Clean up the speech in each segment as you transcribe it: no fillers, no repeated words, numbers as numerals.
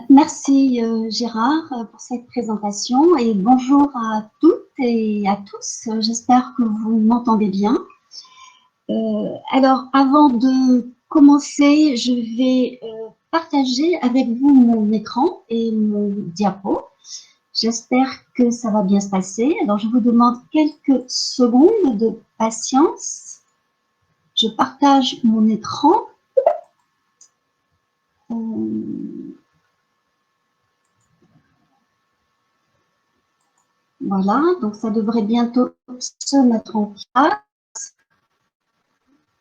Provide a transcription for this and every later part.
Merci Gérard pour cette présentation et bonjour à toutes et à tous. J'espère que vous m'entendez bien. Alors, avant de commencer, je vais partager avec vous mon écran et mon diapo. J'espère que ça va bien se passer. Alors, je vous demande quelques secondes de patience. Je partage mon écran. Voilà, donc ça devrait bientôt se mettre en place.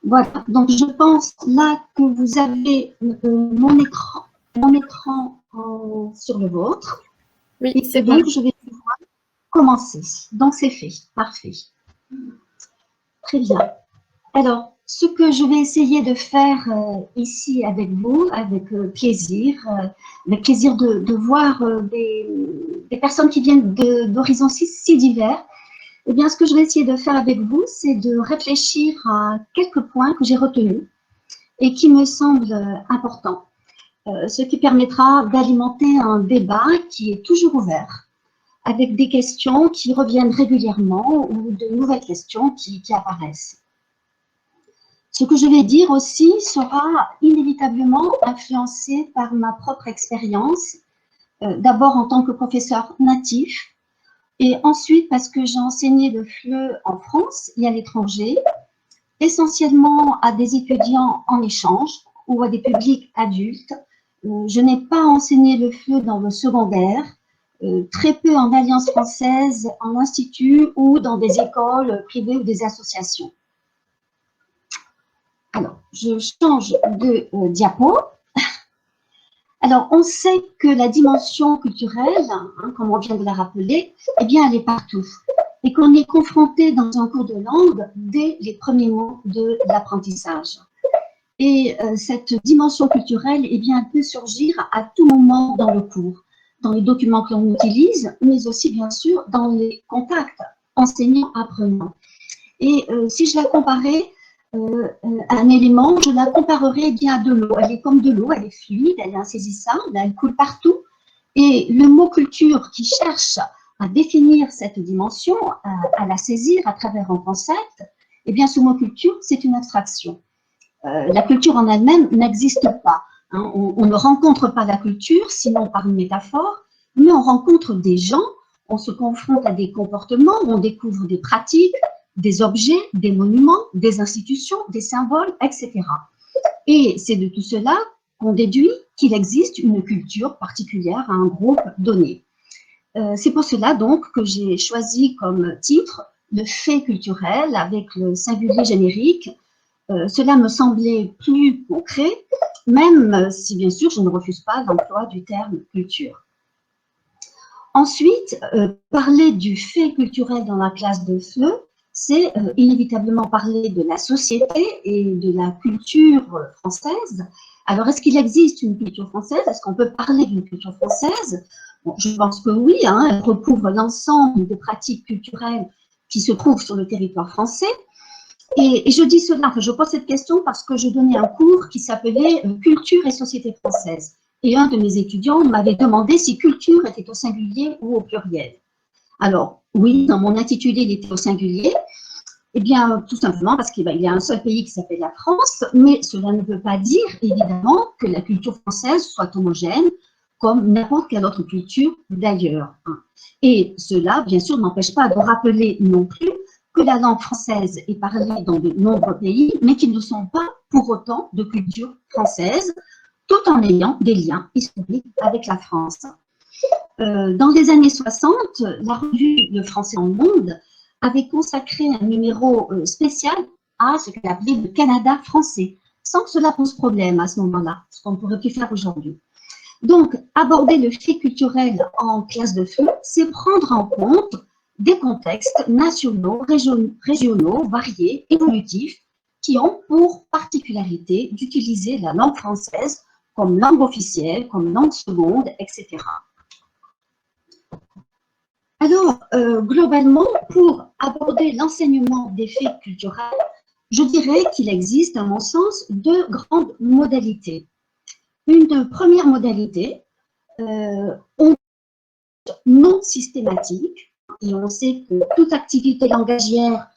Voilà, donc je pense là que vous avez mon écran sur le vôtre. Oui, Et c'est bon. donc je vais pouvoir commencer. Donc c'est fait, parfait. Très bien. Alors, ce que je vais essayer de faire ici avec vous, avec plaisir de voir des personnes qui viennent d'horizons si divers. Eh bien, ce que je vais essayer de faire avec vous, c'est de réfléchir à quelques points que j'ai retenus et qui me semblent importants, ce qui permettra d'alimenter un débat qui est toujours ouvert, avec des questions qui reviennent régulièrement ou de nouvelles questions qui apparaissent. Ce que je vais dire aussi sera inévitablement influencé par ma propre expérience, d'abord en tant que professeur natif, et ensuite parce que j'ai enseigné le FLE en France et à l'étranger, essentiellement à des étudiants en échange ou à des publics adultes. Je n'ai pas enseigné le FLE dans le secondaire, très peu en Alliance française, en institut ou dans des écoles privées ou des associations. Alors, je change de diapo. Alors, on sait que la dimension culturelle, hein, comme on vient de la rappeler, eh bien, elle est partout. Et qu'on est confronté dans un cours de langue dès les premiers mots de l'apprentissage. Et cette dimension culturelle, eh bien, elle peut surgir à tout moment dans le cours, dans les documents que l'on utilise, mais aussi, bien sûr, dans les contacts enseignants-apprenants. Et si je la comparais à un élément, je la comparerais bien à de l'eau. Elle est comme de l'eau, elle est fluide, elle est insaisissable, elle coule partout. Et le mot culture qui cherche à définir cette dimension, à la saisir à travers un concept, eh bien, ce mot culture, c'est une abstraction. La culture en elle-même n'existe pas. Hein. On ne rencontre pas la culture, sinon par une métaphore, mais on rencontre des gens, on se confronte à des comportements, on découvre des pratiques, des objets, des monuments, des institutions, des symboles, etc. Et c'est de tout cela qu'on déduit qu'il existe une culture particulière à un groupe donné. C'est pour cela donc que j'ai choisi comme titre le fait culturel avec le singulier générique. Cela me semblait plus concret, même si bien sûr je ne refuse pas l'emploi du terme culture. Ensuite, parler du fait culturel dans la classe de FLE, c'est inévitablement parler de la société et de la culture française. Alors, est-ce qu'il existe une culture française? Est-ce qu'on peut parler d'une culture française? Bon, je pense que oui, hein, elle recouvre l'ensemble des pratiques culturelles qui se trouvent sur le territoire français. Et je dis cela, enfin, je pose cette question parce que je donnais un cours qui s'appelait Culture et société française. Et un de mes étudiants m'avait demandé si culture était au singulier ou au pluriel. Alors, oui, dans mon intitulé, il était au singulier. Eh bien, tout simplement parce qu'il y a un seul pays qui s'appelle la France, mais cela ne veut pas dire, évidemment, que la culture française soit homogène, comme n'importe quelle autre culture d'ailleurs. Et cela, bien sûr, n'empêche pas de rappeler non plus que la langue française est parlée dans de nombreux pays, mais qui ne sont pas pour autant de culture française, tout en ayant des liens historiques avec la France. Dans les années 60, la revue Le Français en Monde avait consacré un numéro spécial à ce qu'elle appelait le Canada français, sans que cela pose problème à ce moment-là, ce qu'on ne pourrait plus faire aujourd'hui. Donc, aborder le fait culturel en classe de FLE, c'est prendre en compte des contextes nationaux, régionaux, variés, évolutifs, qui ont pour particularité d'utiliser la langue française comme langue officielle, comme langue seconde, etc. Alors, globalement, pour aborder l'enseignement des faits culturels, je dirais qu'il existe, à mon sens, deux grandes modalités. Une première modalité ont non systématique, et on sait que toute activité langagière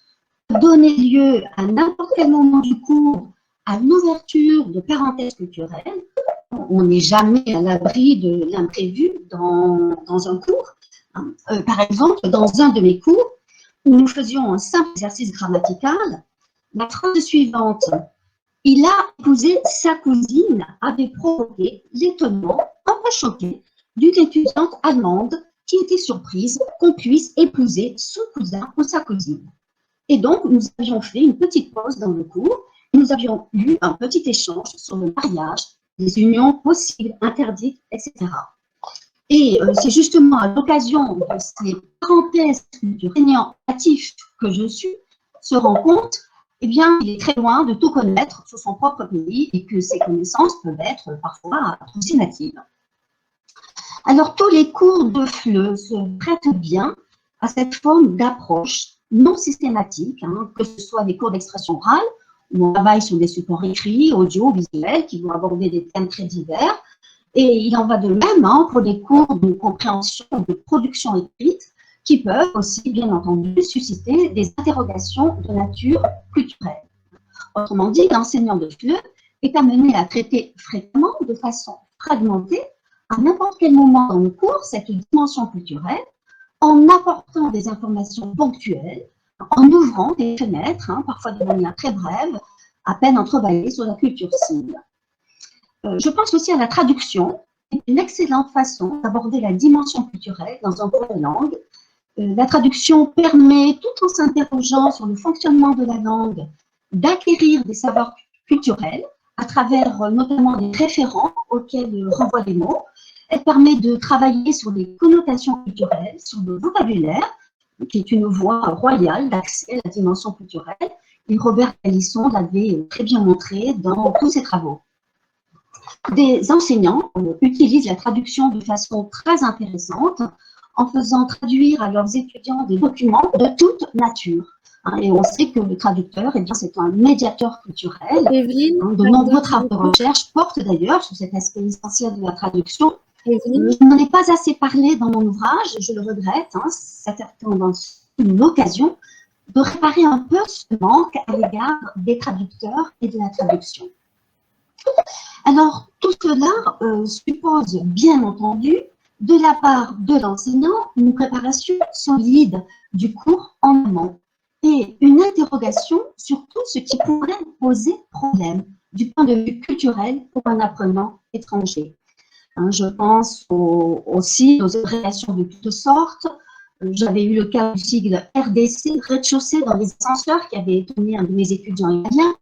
peut donner lieu à n'importe quel moment du cours à l'ouverture de parenthèses culturelles. On n'est jamais à l'abri de l'imprévu dans un cours. Par exemple, dans un de mes cours, où nous faisions un simple exercice grammatical, la phrase suivante, il a épousé sa cousine, avait provoqué l'étonnement, un peu choqué, d'une étudiante allemande qui était surprise qu'on puisse épouser son cousin ou sa cousine. Et donc, nous avions fait une petite pause dans le cours et nous avions eu un petit échange sur le mariage, les unions possibles, interdites, etc. Et c'est justement à l'occasion de ces parenthèses du régnant natif que je suis, se rend compte, eh bien, il est très loin de tout connaître sur son propre pays et que ces connaissances peuvent être parfois approximatives. Alors, tous les cours de FLE se prêtent bien à cette forme d'approche non systématique, que ce soit des cours d'expression orale, où on travaille sur des supports écrits, audio, visuels, qui vont aborder des thèmes très divers. Et il en va de même pour des cours de compréhension, de production écrite, qui peuvent aussi, bien entendu, susciter des interrogations de nature culturelle. Autrement dit, l'enseignant de FLE est amené à traiter fréquemment, de façon fragmentée, à n'importe quel moment dans le cours, cette dimension culturelle, en apportant des informations ponctuelles, en ouvrant des fenêtres, parfois de manière très brève, à peine entrebaillées sur la culture cible. Je pense aussi à la traduction, une excellente façon d'aborder la dimension culturelle dans un cours de langue. La traduction permet, tout en s'interrogeant sur le fonctionnement de la langue, d'acquérir des savoirs culturels à travers notamment des référents auxquels renvoient les mots. Elle permet de travailler sur les connotations culturelles, sur le vocabulaire, qui est une voie royale d'accès à la dimension culturelle. Et Robert Calisson l'avait très bien montré dans tous ses travaux. Des enseignants utilisent la traduction de façon très intéressante en faisant traduire à leurs étudiants des documents de toute nature. Et on sait que le traducteur, eh bien, c'est un médiateur culturel. Evelyne, De nombreux travaux de recherche portent d'ailleurs sur cet aspect essentiel de la traduction. Evelyne. Je n'en ai pas assez parlé dans mon ouvrage, je le regrette. C'était une occasion de réparer un peu ce manque à l'égard des traducteurs et de la traduction. Alors, tout cela suppose, bien entendu, de la part de l'enseignant, une préparation solide du cours en amont et une interrogation sur tout ce qui pourrait poser problème du point de vue culturel pour un apprenant étranger. Je pense aussi aux abréviations de toutes sortes. J'avais eu le cas du sigle RDC, rez-de-chaussée dans les ascenseurs, qui avait étonné un de mes étudiants italiens.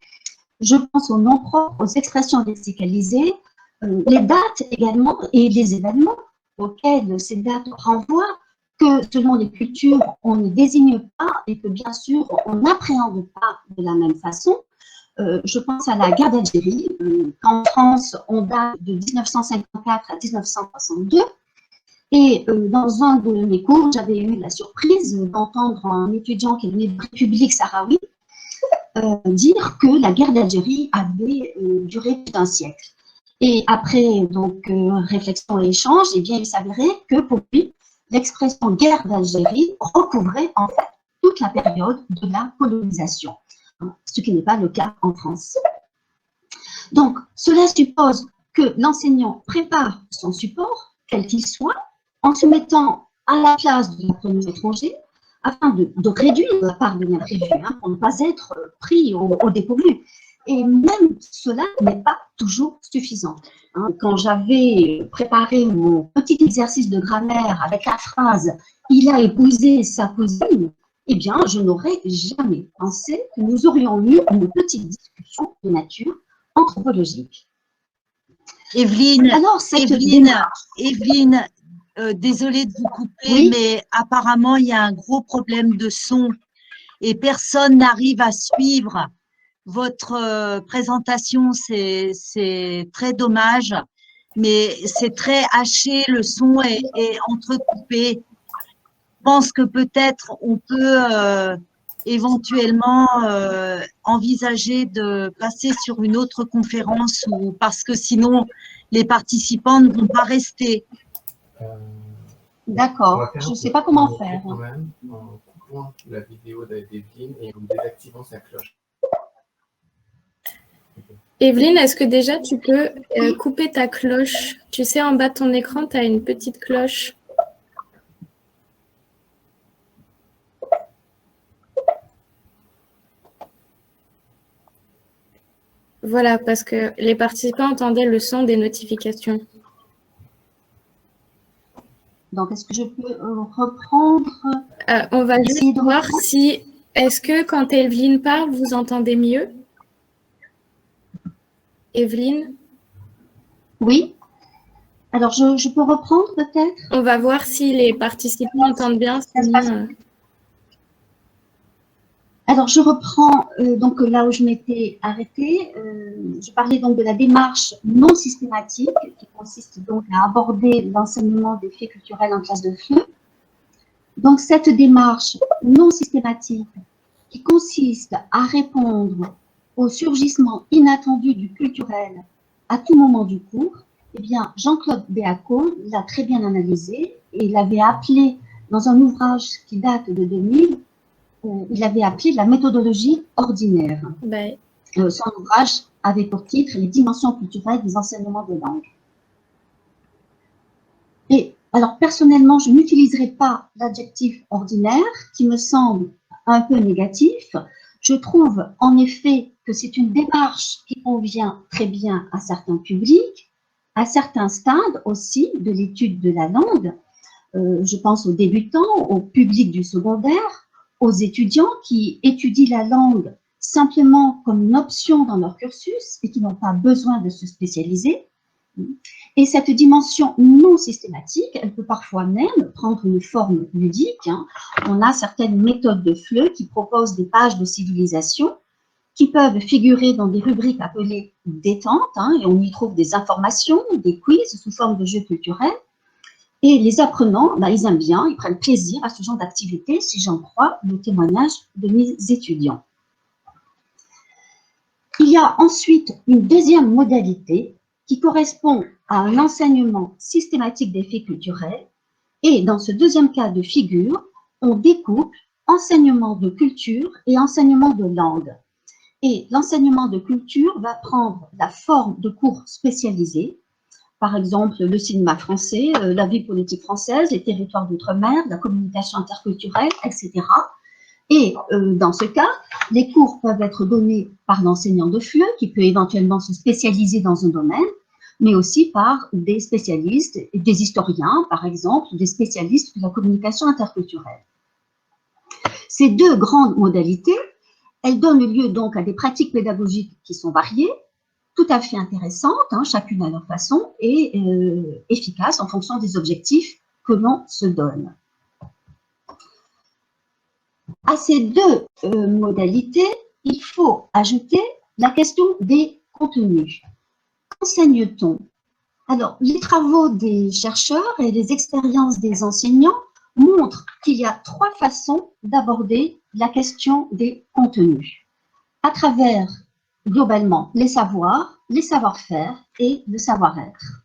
Je pense aux noms propres, aux expressions lexicalisées, les dates également et les événements auxquels ces dates renvoient, que selon les cultures, on ne désigne pas et que bien sûr, on n'appréhende pas de la même façon. Je pense à la guerre d'Algérie, qu'en France, on date de 1954 à 1962. Et dans un de mes cours, j'avais eu la surprise d'entendre un étudiant qui venait de République sahraoui dire que la guerre d'Algérie avait duré plus d'un siècle. Et après donc réflexion et échange, eh bien, il s'avérait que pour lui, l'expression guerre d'Algérie recouvrait en fait toute la période de la colonisation, ce qui n'est pas le cas en France. Donc, cela suppose que l'enseignant prépare son support, quel qu'il soit, en se mettant à la place de l'apprenant étranger, afin de réduire la part de l'imprévu, pour ne pas être pris au dépourvu. Et même cela n'est pas toujours suffisant. Quand j'avais préparé mon petit exercice de grammaire avec la phrase « il a épousé sa cousine », eh bien, je n'aurais jamais pensé que nous aurions eu une petite discussion de nature anthropologique. Evelyne, alors, Evelyne, désolée de vous couper, oui, mais apparemment, il y a un gros problème de son et personne n'arrive à suivre votre présentation. C'est très dommage, mais c'est très haché, le son est entrecoupé. Je pense que peut-être on peut éventuellement envisager de passer sur une autre conférence, parce que sinon, les participants ne vont pas rester. D'accord, je ne sais pas comment faire. Quand même, en coupant la vidéo d'Evelyne et en désactivant sa cloche. Evelyne, est-ce que déjà tu peux couper ta cloche? Tu sais, en bas de ton écran, tu as une petite cloche. Voilà, parce que les participants entendaient le son des notifications. Donc, est-ce que je peux reprendre? On va juste voir si, est-ce que quand Evelyne parle, vous entendez mieux? Evelyne? Oui. Alors, je peux reprendre peut-être? On va voir si les participants entendent bien. Sinon, Alors, je reprends donc là où je m'étais arrêtée. Je parlais donc de la démarche non systématique qui consiste donc à aborder l'enseignement des faits culturels en classe de FLE. Donc, cette démarche non systématique qui consiste à répondre au surgissement inattendu du culturel à tout moment du cours, eh bien, Jean-Claude Béaco l'a très bien analysé et l'avait appelé dans un ouvrage qui date de 2000, il avait appelé la méthodologie ordinaire. Ben. Son ouvrage avait pour titre « Les dimensions culturelles des enseignements de langue ». Et alors, personnellement, je n'utiliserai pas l'adjectif ordinaire qui me semble un peu négatif. Je trouve en effet que c'est une démarche qui convient très bien à certains publics, à certains stades aussi de l'étude de la langue. Je pense aux débutants, au public du secondaire, aux étudiants qui étudient la langue simplement comme une option dans leur cursus et qui n'ont pas besoin de se spécialiser. Et cette dimension non systématique, elle peut parfois même prendre une forme ludique. On a certaines méthodes de FLE qui proposent des pages de civilisation qui peuvent figurer dans des rubriques appelées détente, et on y trouve des informations, des quiz sous forme de jeux culturels. Et les apprenants, ils aiment bien, ils prennent plaisir à ce genre d'activité, si j'en crois le témoignage de mes étudiants. Il y a ensuite une deuxième modalité qui correspond à un enseignement systématique des faits culturels. Et dans ce deuxième cas de figure, on découpe enseignement de culture et enseignement de langue. Et l'enseignement de culture va prendre la forme de cours spécialisés, par exemple le cinéma français, la vie politique française, les territoires d'outre-mer, la communication interculturelle, etc. Et dans ce cas, les cours peuvent être donnés par l'enseignant de FLE qui peut éventuellement se spécialiser dans un domaine, mais aussi par des spécialistes, des historiens par exemple, des spécialistes de la communication interculturelle. Ces deux grandes modalités, elles donnent lieu donc à des pratiques pédagogiques qui sont variées, tout à fait intéressantes, chacune à leur façon, et efficaces en fonction des objectifs que l'on se donne. À ces deux modalités, il faut ajouter la question des contenus. Qu'enseigne-t-on? Alors, les travaux des chercheurs et les expériences des enseignants montrent qu'il y a trois façons d'aborder la question des contenus, à travers, globalement, les savoirs, les savoir-faire et le savoir-être.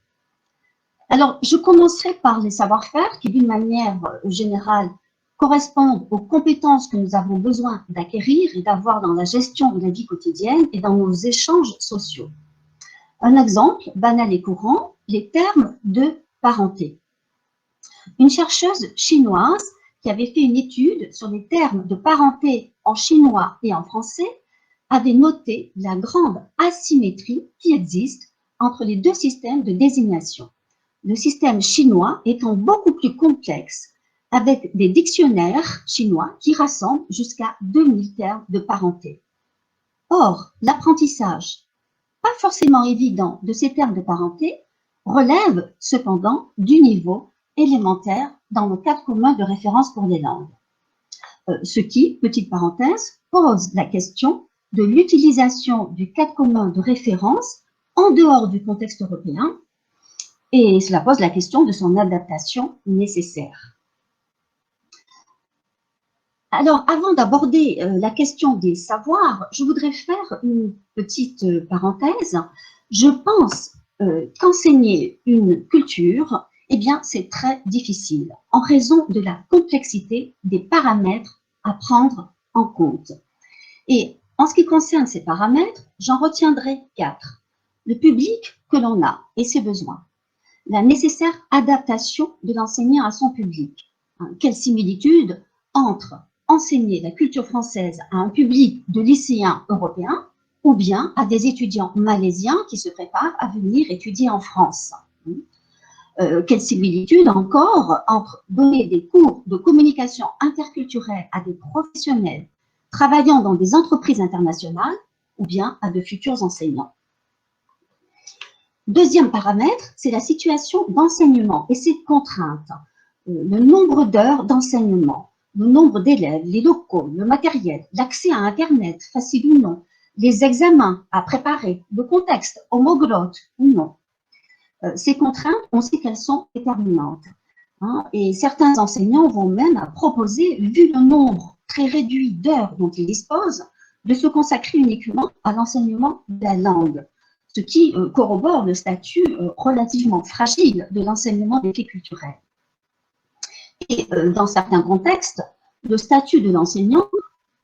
Alors, je commencerai par les savoir-faire qui, d'une manière générale, correspondent aux compétences que nous avons besoin d'acquérir et d'avoir dans la gestion de la vie quotidienne et dans nos échanges sociaux. Un exemple banal et courant, les termes de parenté. Une chercheuse chinoise qui avait fait une étude sur les termes de parenté en chinois et en français avait noté la grande asymétrie qui existe entre les deux systèmes de désignation. Le système chinois étant beaucoup plus complexe, avec des dictionnaires chinois qui rassemblent jusqu'à 2000 termes de parenté. Or, l'apprentissage, pas forcément évident de ces termes de parenté, relève cependant du niveau élémentaire dans le cadre commun de référence pour les langues. Ce qui, petite parenthèse, pose la question de l'utilisation du cadre commun de référence en dehors du contexte européen, et cela pose la question de son adaptation nécessaire. Alors, avant d'aborder la question des savoirs, je voudrais faire une petite parenthèse. Je pense qu'enseigner une culture, Eh bien, c'est très difficile en raison de la complexité des paramètres à prendre en compte. Et en ce qui concerne ces paramètres, j'en retiendrai 4. Le public que l'on a et ses besoins. La nécessaire adaptation de l'enseignant à son public. Quelle similitude entre enseigner la culture française à un public de lycéens européens ou bien à des étudiants malaisiens qui se préparent à venir étudier en France. Quelle similitude encore entre donner des cours de communication interculturelle à des professionnels travaillant dans des entreprises internationales ou bien à de futurs enseignants. Deuxième paramètre, c'est la situation d'enseignement et ses contraintes. Le nombre d'heures d'enseignement, le nombre d'élèves, les locaux, le matériel, l'accès à Internet, facile ou non, les examens à préparer, le contexte homoglotte ou non. Ces contraintes, on sait qu'elles sont déterminantes. Et certains enseignants vont même proposer, vu le nombre très réduit d'heures dont ils disposent, de se consacrer uniquement à l'enseignement de la langue, ce qui corrobore le statut relativement fragile de l'enseignement des faits culturels. Et dans certains contextes, le statut de l'enseignant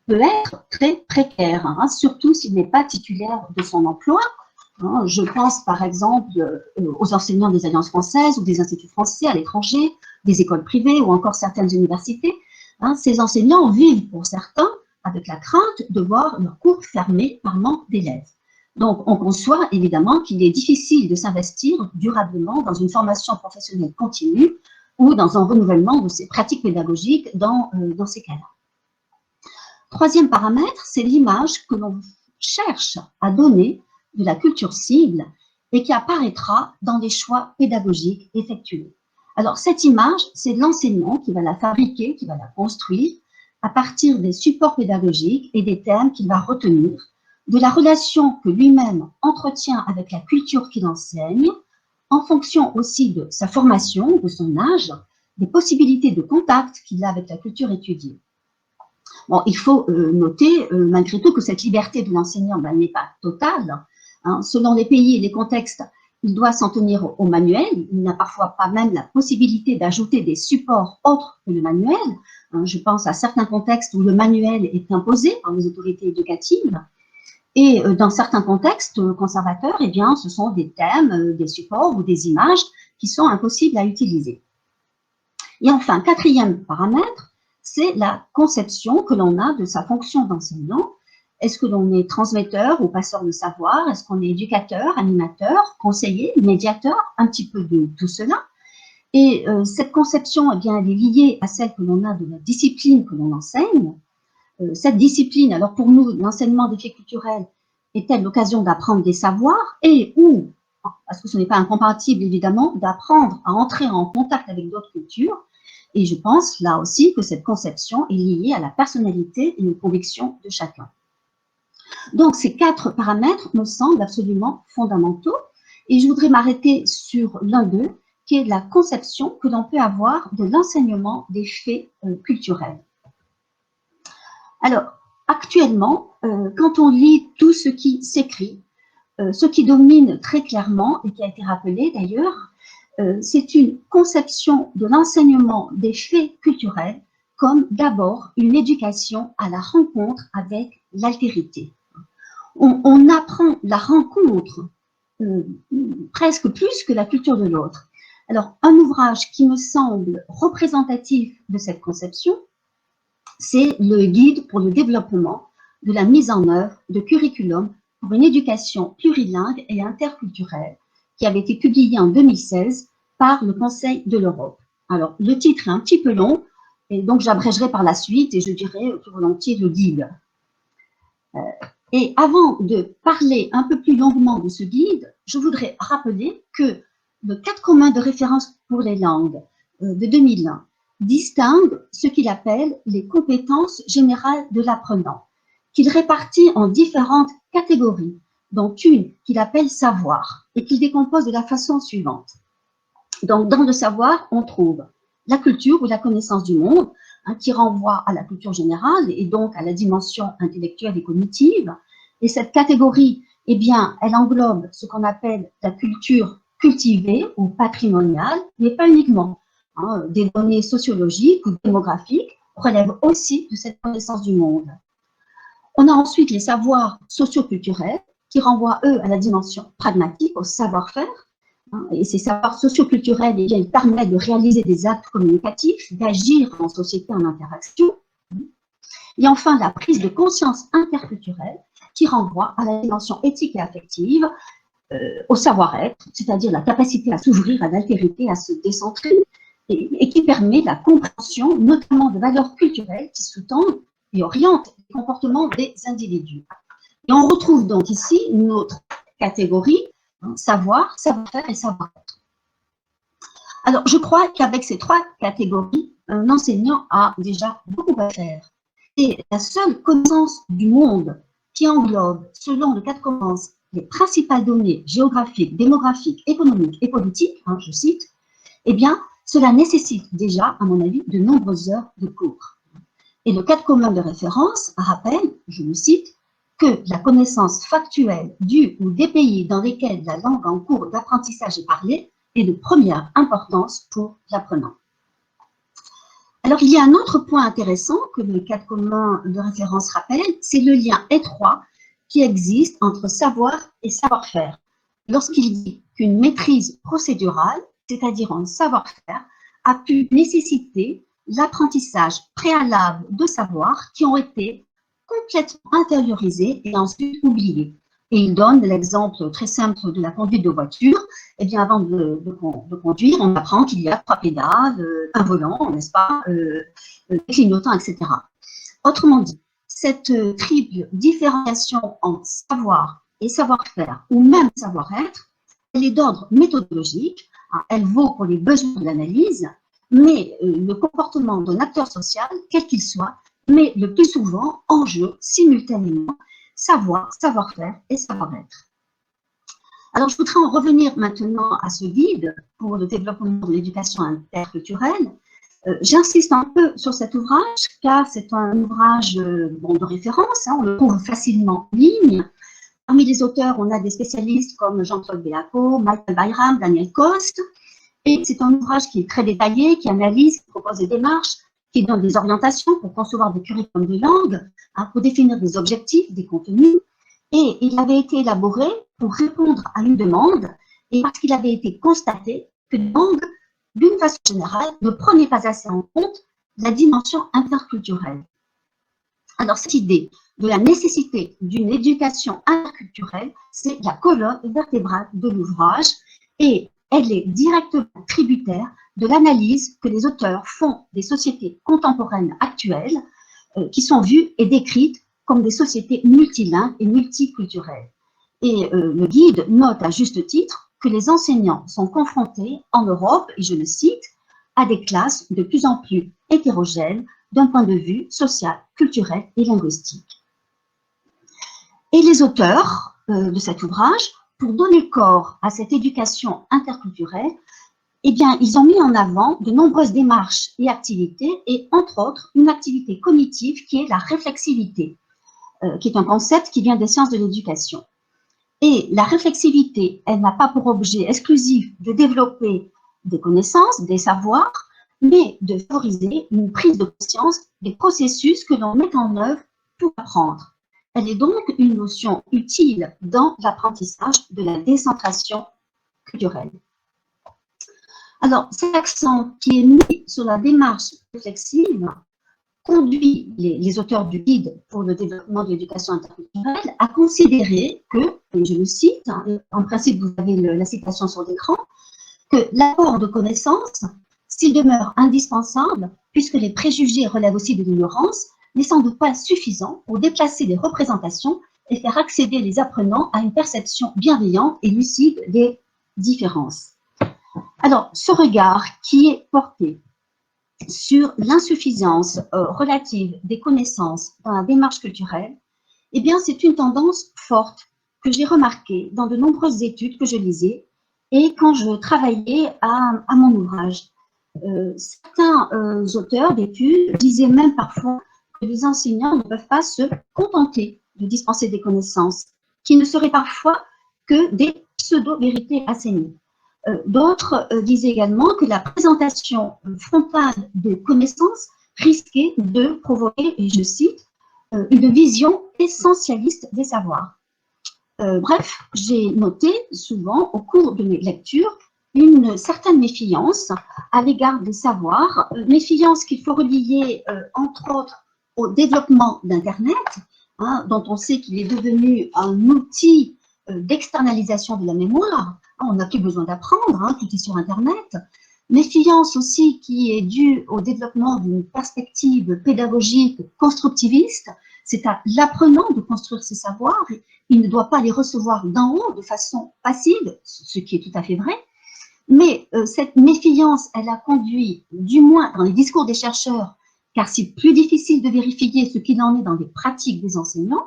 peut être très précaire, surtout s'il n'est pas titulaire de son emploi. Je pense par exemple aux enseignants des alliances françaises ou des instituts français à l'étranger, des écoles privées ou encore certaines universités. Ces enseignants vivent pour certains avec la crainte de voir leurs cours fermés par manque d'élèves. Donc, on conçoit évidemment qu'il est difficile de s'investir durablement dans une formation professionnelle continue ou dans un renouvellement de ses pratiques pédagogiques dans ces cas-là. Troisième paramètre, c'est l'image que l'on cherche à donner de la culture cible et qui apparaîtra dans les choix pédagogiques effectués. Alors, cette image, c'est l'enseignant qui va la fabriquer, qui va la construire à partir des supports pédagogiques et des thèmes qu'il va retenir, de la relation que lui-même entretient avec la culture qu'il enseigne, en fonction aussi de sa formation, de son âge, des possibilités de contact qu'il a avec la culture étudiée. Bon, il faut noter malgré tout que cette liberté de l'enseignant n'est pas totale. Selon les pays et les contextes, il doit s'en tenir au manuel. Il n'a parfois pas même la possibilité d'ajouter des supports autres que le manuel. Je pense à certains contextes où le manuel est imposé par les autorités éducatives. Et dans certains contextes conservateurs, eh bien, ce sont des thèmes, des supports ou des images qui sont impossibles à utiliser. Et enfin, quatrième paramètre, c'est la conception que l'on a de sa fonction d'enseignant. Est-ce que l'on est transmetteur ou passeur de savoir? Est-ce qu'on est éducateur, animateur, conseiller, médiateur? Un petit peu de tout cela. Et cette conception, eh bien, elle est liée à celle que l'on a de la discipline que l'on enseigne. Cette discipline, alors pour nous, l'enseignement des faits culturels est-elle l'occasion d'apprendre des savoirs et ou, parce que ce n'est pas incompatible évidemment, d'apprendre à entrer en contact avec d'autres cultures. Et je pense là aussi que cette conception est liée à la personnalité et aux convictions de chacun. Donc ces 4 paramètres me semblent absolument fondamentaux et je voudrais m'arrêter sur l'un d'eux, qui est la conception que l'on peut avoir de l'enseignement des faits culturels. Alors, actuellement, quand on lit tout ce qui s'écrit, ce qui domine très clairement, et qui a été rappelé d'ailleurs, c'est une conception de l'enseignement des faits culturels comme d'abord une éducation à la rencontre avec l'altérité. On apprend la rencontre presque plus que la culture de l'autre. Alors, un ouvrage qui me semble représentatif de cette conception, c'est le guide pour le développement de la mise en œuvre de curriculum pour une éducation plurilingue et interculturelle qui avait été publié en 2016 par le Conseil de l'Europe. Alors, le titre est un petit peu long, et donc j'abrégerai par la suite et je dirai tout volontiers le guide. Et avant de parler un peu plus longuement de ce guide, je voudrais rappeler que le cadre commun de référence pour les langues de 2001 distingue ce qu'il appelle les compétences générales de l'apprenant, qu'il répartit en différentes catégories, dont une qu'il appelle savoir et qu'il décompose de la façon suivante. Donc, dans le savoir, on trouve la culture ou la connaissance du monde, qui renvoie à la culture générale et donc à la dimension intellectuelle et cognitive. Et cette catégorie, eh bien, elle englobe ce qu'on appelle la culture cultivées ou patrimoniales, mais pas uniquement. Hein, des données sociologiques ou démographiques relèvent aussi de cette connaissance du monde. On a ensuite les savoirs socioculturels qui renvoient, eux, à la dimension pragmatique, au savoir-faire. Et ces savoirs socioculturels, eh bien, ils permettent de réaliser des actes communicatifs, d'agir en société, en interaction. Et enfin, la prise de conscience interculturelle qui renvoie à la dimension éthique et affective, au savoir-être, c'est-à-dire la capacité à s'ouvrir à l'altérité, à se décentrer, et qui permet la compréhension notamment de valeurs culturelles qui sous-tendent et orientent les comportements des individus. Et on retrouve donc ici une autre catégorie, savoir, savoir-faire et savoir-être. Alors, je crois qu'avec ces trois catégories, un enseignant a déjà beaucoup à faire. Et la seule connaissance du monde qui englobe, selon le cas de commence, les principales données géographiques, démographiques, économiques et politiques, je cite, eh bien, cela nécessite déjà, à mon avis, de nombreuses heures de cours. Et le cadre commun de référence rappelle, je le cite, que la connaissance factuelle du ou des pays dans lesquels la langue en cours d'apprentissage est parlée est de première importance pour l'apprenant. Alors, il y a un autre point intéressant que le cadre commun de référence rappelle, c'est le lien étroit qui existe entre savoir et savoir-faire. Lorsqu'il dit qu'une maîtrise procédurale, c'est-à-dire un savoir-faire, a pu nécessiter l'apprentissage préalable de savoirs qui ont été complètement intériorisés et ensuite oubliés. Et il donne l'exemple très simple de la conduite de voiture. Eh bien, avant de conduire, on apprend qu'il y a 3 pédales, un volant, n'est-ce pas, des clignotants, etc. Autrement dit, cette triple différenciation entre savoir et savoir-faire, ou même savoir-être, elle est d'ordre méthodologique, elle vaut pour les besoins de l'analyse, mais le comportement d'un acteur social, quel qu'il soit, met le plus souvent en jeu simultanément savoir, savoir-faire et savoir-être. Alors, je voudrais en revenir maintenant à ce guide pour le développement de l'éducation interculturelle. J'insiste un peu sur cet ouvrage, car c'est un ouvrage de référence, on le trouve facilement en ligne. Parmi les auteurs, on a des spécialistes comme Jean-Claude Béaco, Michael Byram, Daniel Coste. Et c'est un ouvrage qui est très détaillé, qui analyse, qui propose des démarches, qui donne des orientations pour concevoir des curriculums de langue, pour définir des objectifs, des contenus. Et il avait été élaboré pour répondre à une demande, et parce qu'il avait été constaté que les langues, d'une façon générale, ne prenaient pas assez en compte la dimension interculturelle. Alors, cette idée de la nécessité d'une éducation interculturelle, c'est la colonne vertébrale de l'ouvrage, et elle est directement tributaire de l'analyse que les auteurs font des sociétés contemporaines actuelles qui sont vues et décrites comme des sociétés multilingues et multiculturelles. Et le guide note à juste titre que les enseignants sont confrontés en Europe, et je le cite, à des classes de plus en plus hétérogènes d'un point de vue social, culturel et linguistique. Et les auteurs de cet ouvrage, pour donner corps à cette éducation interculturelle, eh bien, ils ont mis en avant de nombreuses démarches et activités, et entre autres, une activité cognitive qui est la réflexivité, qui est un concept qui vient des sciences de l'éducation. Et la réflexivité, elle n'a pas pour objet exclusif de développer des connaissances, des savoirs, mais de favoriser une prise de conscience des processus que l'on met en œuvre pour apprendre. Elle est donc une notion utile dans l'apprentissage de la décentration culturelle. Alors, cet accent qui est mis sur la démarche réflexive conduit les auteurs du guide pour le développement de l'éducation interculturelle à considérer que, et je le cite, en principe vous avez la citation sur l'écran, que l'apport de connaissances, s'il demeure indispensable, puisque les préjugés relèvent aussi de l'ignorance, n'est sans doute pas suffisant pour déplacer les représentations et faire accéder les apprenants à une perception bienveillante et lucide des différences. Alors, ce regard qui est porté sur l'insuffisance relative des connaissances dans la démarche culturelle, eh bien, c'est une tendance forte que j'ai remarquée dans de nombreuses études que je lisais et quand je travaillais à mon ouvrage. Certains auteurs d'études disaient même parfois que les enseignants ne peuvent pas se contenter de dispenser des connaissances, qui ne seraient parfois que des pseudo-vérités assainies. D'autres disent également que la présentation frontale de connaissances risquait de provoquer, et je cite, une vision essentialiste des savoirs. Bref, j'ai noté souvent au cours de mes lectures une certaine méfiance à l'égard des savoirs, méfiance qu'il faut relier entre autres au développement d'Internet, hein, dont on sait qu'il est devenu un outil d'externalisation de la mémoire. On n'a plus besoin d'apprendre, hein, tout est sur Internet. Méfiance aussi qui est due au développement d'une perspective pédagogique constructiviste. C'est à l'apprenant de construire ses savoirs. Il ne doit pas les recevoir d'en haut de façon passive, ce qui est tout à fait vrai. Mais cette méfiance, elle a conduit, du moins dans les discours des chercheurs, car c'est plus difficile de vérifier ce qu'il en est dans les pratiques des enseignants,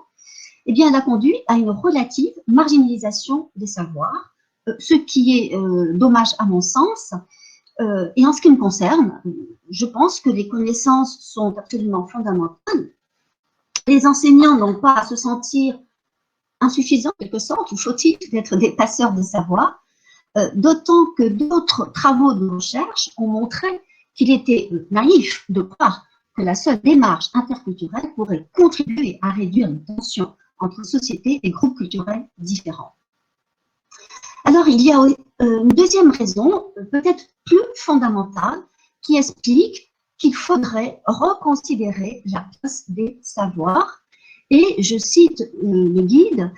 eh bien, elle a conduit à une relative marginalisation des savoirs, ce qui est dommage à mon sens. Et en ce qui me concerne, je pense que les connaissances sont absolument fondamentales. Les enseignants n'ont pas à se sentir insuffisants, en quelque sorte, ou faut-il d'être des passeurs de savoir, d'autant que d'autres travaux de recherche ont montré qu'il était naïf de croire que la seule démarche interculturelle pourrait contribuer à réduire les tensions entre sociétés et groupes culturels différents. Alors, il y a une deuxième raison, peut-être plus fondamentale, qui explique qu'il faudrait reconsidérer la place des savoirs. Et je cite le guide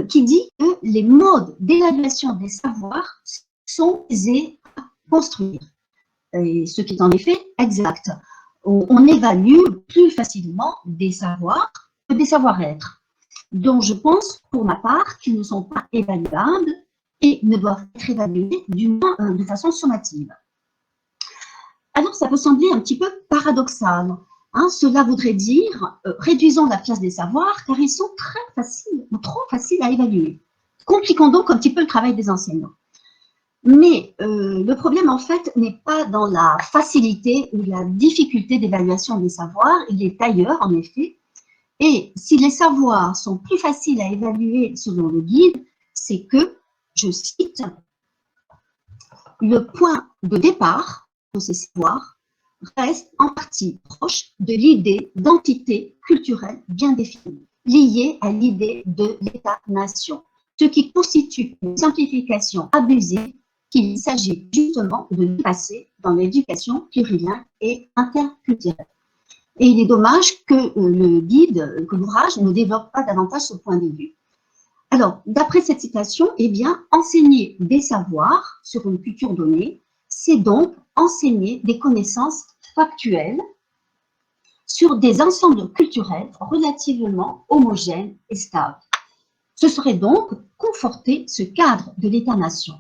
qui dit que les modes d'évaluation des savoirs sont aisés à construire. Et ce qui est en effet exact. On évalue plus facilement des savoirs que des savoir-être. Donc, je pense, pour ma part, qu'ils ne sont pas évaluables et ne doivent être évalués, du moins de façon sommative. Alors, ça peut sembler un petit peu paradoxal. Hein, cela voudrait dire réduisons la place des savoirs car ils sont très faciles ou trop faciles à évaluer. Compliquons donc un petit peu le travail des enseignants. Mais le problème, en fait, n'est pas dans la facilité ou la difficulté d'évaluation des savoirs, il est ailleurs, en effet. Et si les savoirs sont plus faciles à évaluer selon le guide, c'est que, je cite, le point de départ de ces savoirs reste en partie proche de l'idée d'entité culturelle bien définie, liée à l'idée de l'État-nation, ce qui constitue une simplification abusée qu'il s'agit justement de dépasser dans l'éducation plurilingue et interculturelle. Et il est dommage que le guide, que l'ouvrage ne développe pas davantage ce point de vue. Alors, d'après cette citation, eh bien, enseigner des savoirs sur une culture donnée, c'est donc enseigner des connaissances factuelles sur des ensembles culturels relativement homogènes et stables. Ce serait donc conforter ce cadre de l'État-nation.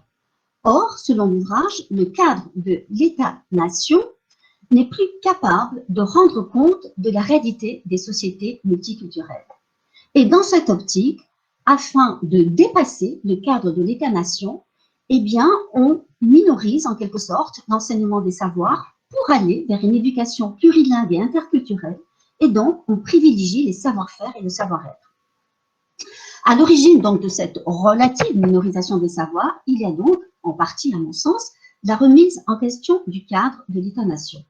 Or, selon l'ouvrage, le cadre de l'État-nation n'est plus capable de rendre compte de la réalité des sociétés multiculturelles. Et dans cette optique, afin de dépasser le cadre de l'État-nation, eh bien, on minorise en quelque sorte l'enseignement des savoirs pour aller vers une éducation plurilingue et interculturelle, et donc on privilégie les savoir-faire et le savoir-être. À l'origine donc de cette relative minorisation des savoirs, il y a donc, en partie à mon sens, la remise en question du cadre de l'État-nation.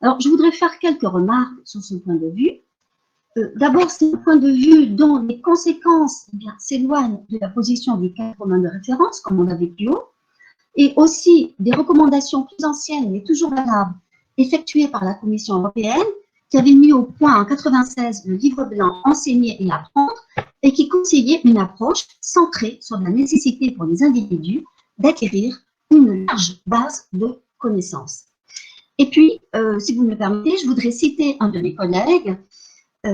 Alors, je voudrais faire quelques remarques sur ce point de vue. D'abord, c'est un point de vue dont les conséquences s'éloignent de la position du cadre commun de référence, comme on l'a vu plus haut, et aussi des recommandations plus anciennes, mais toujours valables, effectuées par la Commission européenne, qui avait mis au point en 1996 le livre blanc « Enseigner et apprendre » et qui conseillait une approche centrée sur la nécessité pour les individus d'acquérir une large base de connaissances. Et puis, si vous me le permettez, je voudrais citer un de mes collègues,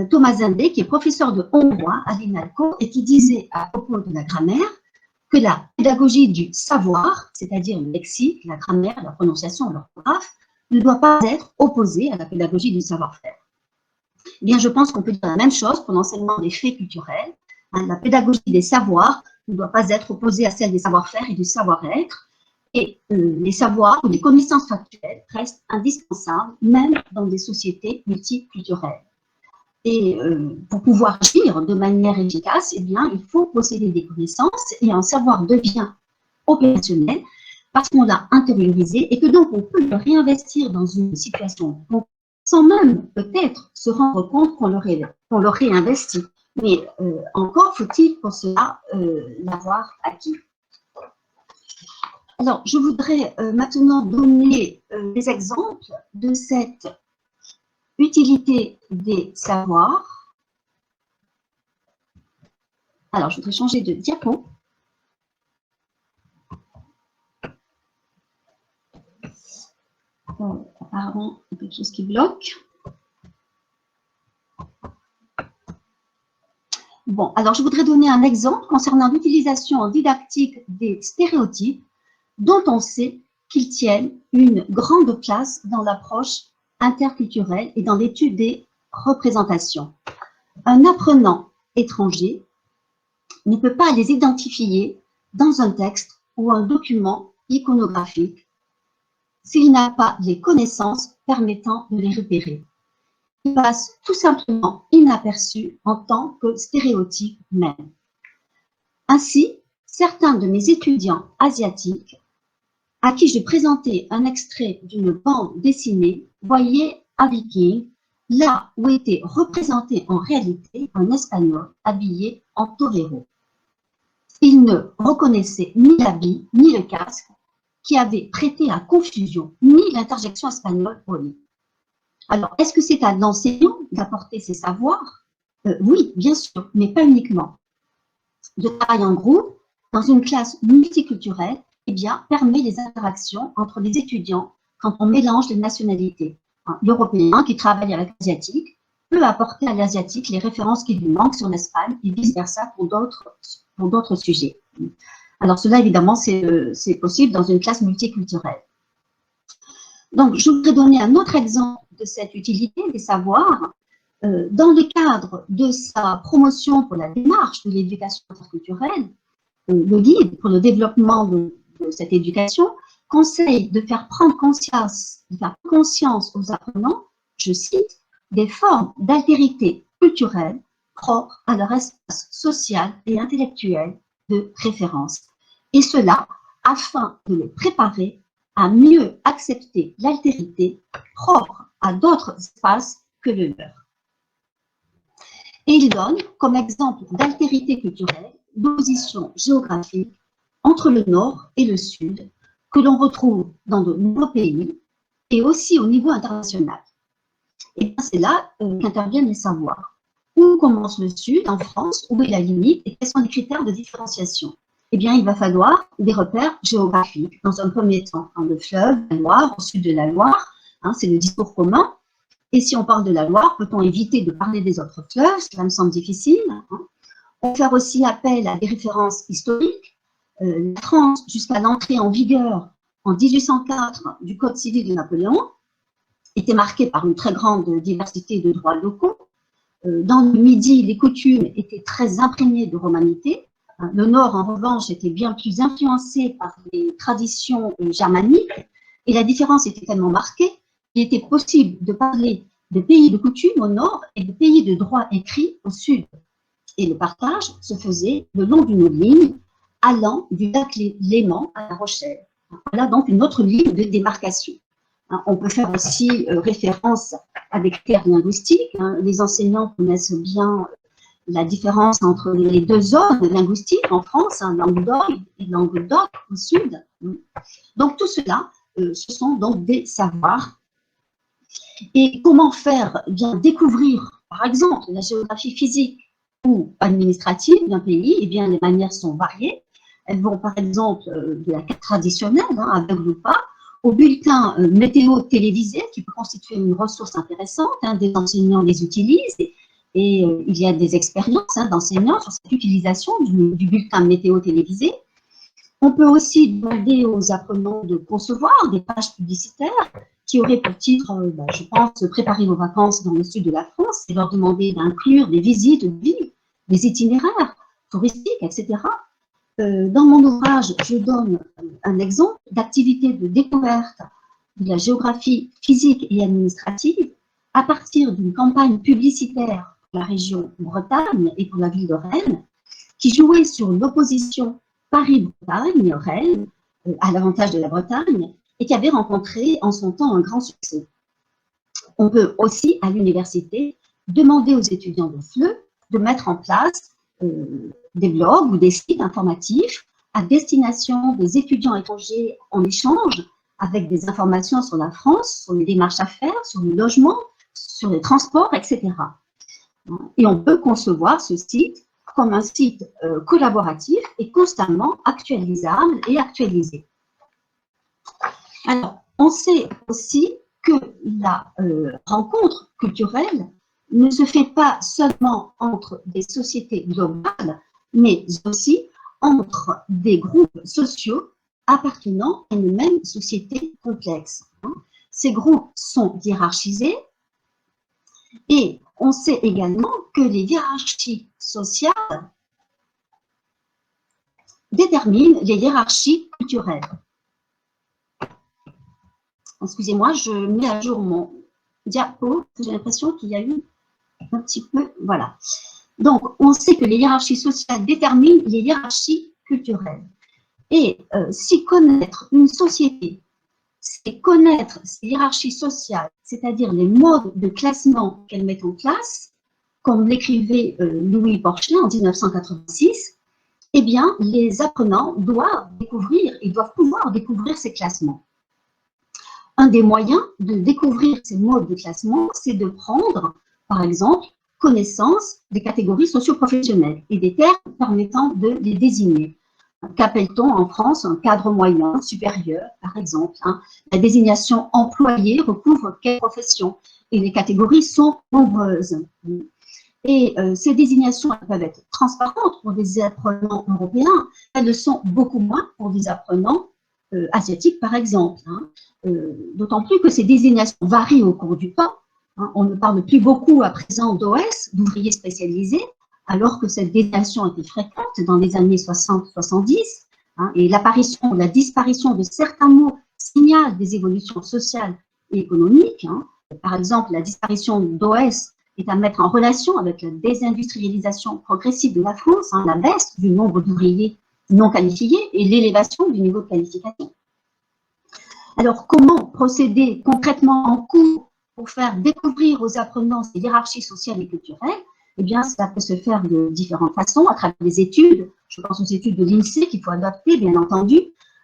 Thomas Zendé, qui est professeur de hongrois à l'INALCO et qui disait à propos de la grammaire que la pédagogie du savoir, c'est-à-dire le lexique, la grammaire, la prononciation, l'orthographe, ne doit pas être opposée à la pédagogie du savoir-faire. Eh bien, je pense qu'on peut dire la même chose pour l'enseignement des faits culturels. La pédagogie des savoirs ne doit pas être opposée à celle des savoir-faire et du savoir-être. Et les savoirs ou les connaissances factuelles restent indispensables, même dans des sociétés multiculturelles. Et pour pouvoir agir de manière efficace, eh bien, il faut posséder des connaissances et un savoir devient opérationnel parce qu'on l'a intériorisé et que donc on peut le réinvestir dans une situation sans même peut-être se rendre compte qu'on le réinvestit. Mais encore faut-il pour cela l'avoir acquis. Alors, je voudrais maintenant donner des exemples de cette utilité des savoirs. Alors, je voudrais changer de diapo. Apparemment, il y a quelque chose qui bloque. Bon, alors je voudrais donner un exemple concernant l'utilisation en didactique des stéréotypes dont on sait qu'ils tiennent une grande place dans l'approche interculturelle et dans l'étude des représentations. Un apprenant étranger ne peut pas les identifier dans un texte ou un document iconographique s'il n'a pas les connaissances permettant de les repérer. Il passe tout simplement inaperçu en tant que stéréotype même. Ainsi, certains de mes étudiants asiatiques à qui j'ai présenté un extrait d'une bande dessinée voyaient un viking là où était représenté en réalité un espagnol habillé en torero. Ils ne reconnaissaient ni l'habit ni le casque qui avait prêté à confusion, ni l'interjection espagnole pour lui. Alors, est-ce que c'est à l'enseignant d'apporter ses savoirs? Oui, bien sûr, mais pas uniquement. Le travail en groupe, dans une classe multiculturelle, eh bien, permet les interactions entre les étudiants quand on mélange les nationalités. L'Européen qui travaille avec l'Asiatique peut apporter à l'Asiatique les références qui lui manquent sur l'Espagne et vice-versa pour d'autres sujets. Alors, cela, évidemment, c'est possible dans une classe multiculturelle. Donc, je voudrais donner un autre exemple de cette utilité des savoirs. Dans le cadre de sa promotion pour la démarche de l'éducation interculturelle, le guide pour le développement de cette éducation conseille de faire prendre conscience aux apprenants, je cite, des formes d'altérité culturelle propres à leur espace social et intellectuel de référence. Et cela afin de les préparer à mieux accepter l'altérité propre à d'autres espaces que le leur. Et il donne comme exemple d'altérité culturelle l'opposition géographique entre le nord et le sud que l'on retrouve dans de nombreux pays et aussi au niveau international. Et c'est là qu'interviennent les savoirs. Où commence le sud en France, où est la limite et quels sont les critères de différenciation? Eh bien, il va falloir des repères géographiques. Dans un premier temps, le fleuve, la Loire, au sud de la Loire, c'est le discours commun. Et si on parle de la Loire, peut-on éviter de parler des autres fleuves? Cela me semble difficile. On peut faire aussi appel à des références historiques. La France, jusqu'à l'entrée en vigueur en 1804 du Code civil de Napoléon, était marquée par une très grande diversité de droits locaux. Dans le Midi, les coutumes étaient très imprégnées de romanité. Le Nord, en revanche, était bien plus influencé par les traditions germaniques. Et la différence était tellement marquée qu'il était possible de parler de pays de coutume au nord et de pays de droit écrit au sud. Et le partage se faisait le long d'une ligne allant du lac Léman à La Rochelle. Voilà donc une autre ligne de démarcation. On peut faire aussi référence à des critères linguistiques. Les enseignants connaissent bien la différence entre les deux zones linguistiques en France, langue d'Oc et langue d'Oc au sud. Donc tout cela, ce sont donc des savoirs. Et comment faire? Eh bien, découvrir, par exemple, la géographie physique ou administrative d'un pays, eh bien, les manières sont variées. Elles vont, par exemple, de la carte traditionnelle, aveugle ou pas, au bulletin météo télévisé, qui peut constituer une ressource intéressante. Des enseignants les utilisent et il y a des expériences d'enseignants sur cette utilisation du bulletin météo télévisé. On peut aussi demander aux apprenants de concevoir des pages publicitaires qui auraient pour titre, je pense, préparer vos vacances dans le sud de la France et leur demander d'inclure des visites de villes, des itinéraires touristiques, etc. Dans mon ouvrage, je donne un exemple d'activité de découverte de la géographie physique et administrative à partir d'une campagne publicitaire pour la région Bretagne et pour la ville de Rennes, qui jouait sur l'opposition Paris-Bretagne-Rennes à l'avantage de la Bretagne, et qui avait rencontré en son temps un grand succès. On peut aussi, à l'université, demander aux étudiants de FLE de mettre en place des blogs ou des sites informatifs à destination des étudiants étrangers en échange avec des informations sur la France, sur les démarches à faire, sur le logement, sur les transports, etc. Et on peut concevoir ce site comme un site collaboratif et constamment actualisable et actualisé. Alors, on sait aussi que la rencontre culturelle ne se fait pas seulement entre des sociétés globales, mais aussi entre des groupes sociaux appartenant à une même société complexe. Ces groupes sont hiérarchisés et on sait également que les hiérarchies sociales déterminent les hiérarchies culturelles. Excusez-moi, je mets à jour mon diapo, j'ai l'impression qu'il y a eu un petit peu, voilà. Donc, on sait que les hiérarchies sociales déterminent les hiérarchies culturelles. Et si connaître une société, c'est connaître ses hiérarchies sociales, c'est-à-dire les modes de classement qu'elle met en place, comme l'écrivait Louis Porchet en 1986, eh bien, les apprenants doivent découvrir, ils doivent pouvoir découvrir ces classements. Un des moyens de découvrir ces modes de classement, c'est de prendre, par exemple, connaissance des catégories socio-professionnelles et des termes permettant de les désigner. Qu'appelle-t-on en France un cadre moyen, supérieur, par exemple, hein? La désignation employé recouvre quelle profession? Et les catégories sont nombreuses. Et ces désignations peuvent être transparentes pour des apprenants européens, elles le sont beaucoup moins pour des apprenants asiatiques, par exemple. Hein? D'autant plus que ces désignations varient au cours du temps. Hein? On ne parle plus beaucoup à présent d'OS, d'ouvriers spécialisés, alors que cette désignation était fréquente dans les années 60-70, hein, et l'apparition ou la disparition de certains mots signale des évolutions sociales et économiques. Hein. Par exemple, la disparition d'OS est à mettre en relation avec la désindustrialisation progressive de la France, hein, la baisse du nombre d'ouvriers non qualifiés et l'élévation du niveau de qualification. Alors, comment procéder concrètement en cours pour faire découvrir aux apprenants ces hiérarchies sociales et culturelles? Eh bien, ça peut se faire de différentes façons, à travers des études. Je pense aux études de l'INSEE qu'il faut adopter, bien entendu,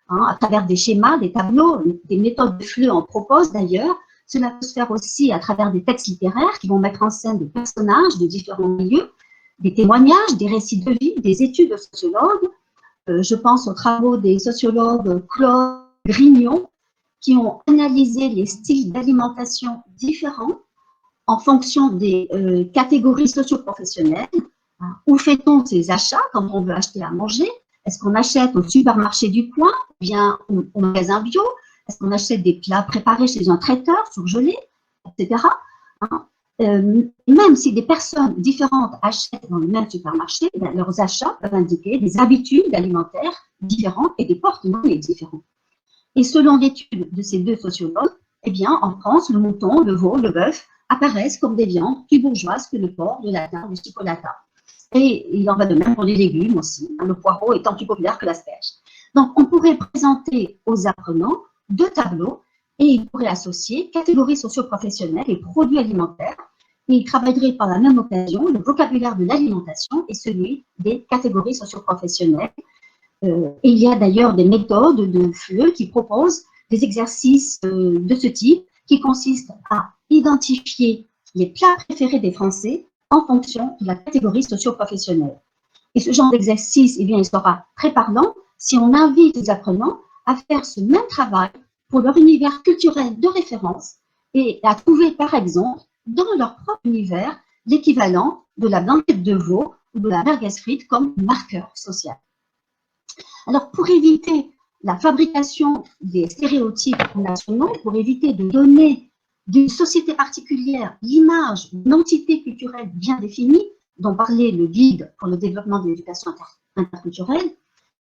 hein, à travers des schémas, des tableaux, des méthodes de FLE en proposent d'ailleurs. Cela peut se faire aussi à travers des textes littéraires qui vont mettre en scène des personnages de différents milieux, des témoignages, des récits de vie, des études de sociologues. Je pense aux travaux des sociologues Claude Grignon, qui ont analysé les styles d'alimentation différents en fonction des catégories socio-professionnelles. Où fait-on ses achats quand on veut acheter à manger? Est-ce qu'on achète au supermarché du coin, ou bien au magasin bio? Est-ce qu'on achète des plats préparés chez un traiteur, surgelés, etc. Hein? Même si des personnes différentes achètent dans le même supermarché, leurs achats peuvent indiquer des habitudes alimentaires différentes et des porte-monnaies différents. Et selon l'étude de ces deux sociologues, eh bien, en France, le mouton, le veau, le bœuf apparaissent comme des viandes plus bourgeoises que le porc, le lapin, le chipolata. Et il en va de même pour les légumes aussi, hein, le poireau étant plus populaire que l'asperge. Donc, on pourrait présenter aux apprenants deux tableaux et ils pourraient associer catégories socio-professionnelles et produits alimentaires et ils travailleraient par la même occasion le vocabulaire de l'alimentation et celui des catégories socio-professionnelles. Et il y a d'ailleurs des méthodes de FLE qui proposent des exercices de ce type qui consistent à identifier les plats préférés des Français en fonction de la catégorie socio-professionnelle. Et ce genre d'exercice, eh bien, il sera très parlant si on invite les apprenants à faire ce même travail pour leur univers culturel de référence et à trouver, par exemple, dans leur propre univers, l'équivalent de la blanquette de veau ou de la merguez frite comme marqueur social. Alors, pour éviter la fabrication des stéréotypes nationaux, pour éviter de donner d'une société particulière l'image d'une entité culturelle bien définie, dont parlait le guide pour le développement de l'éducation interculturelle,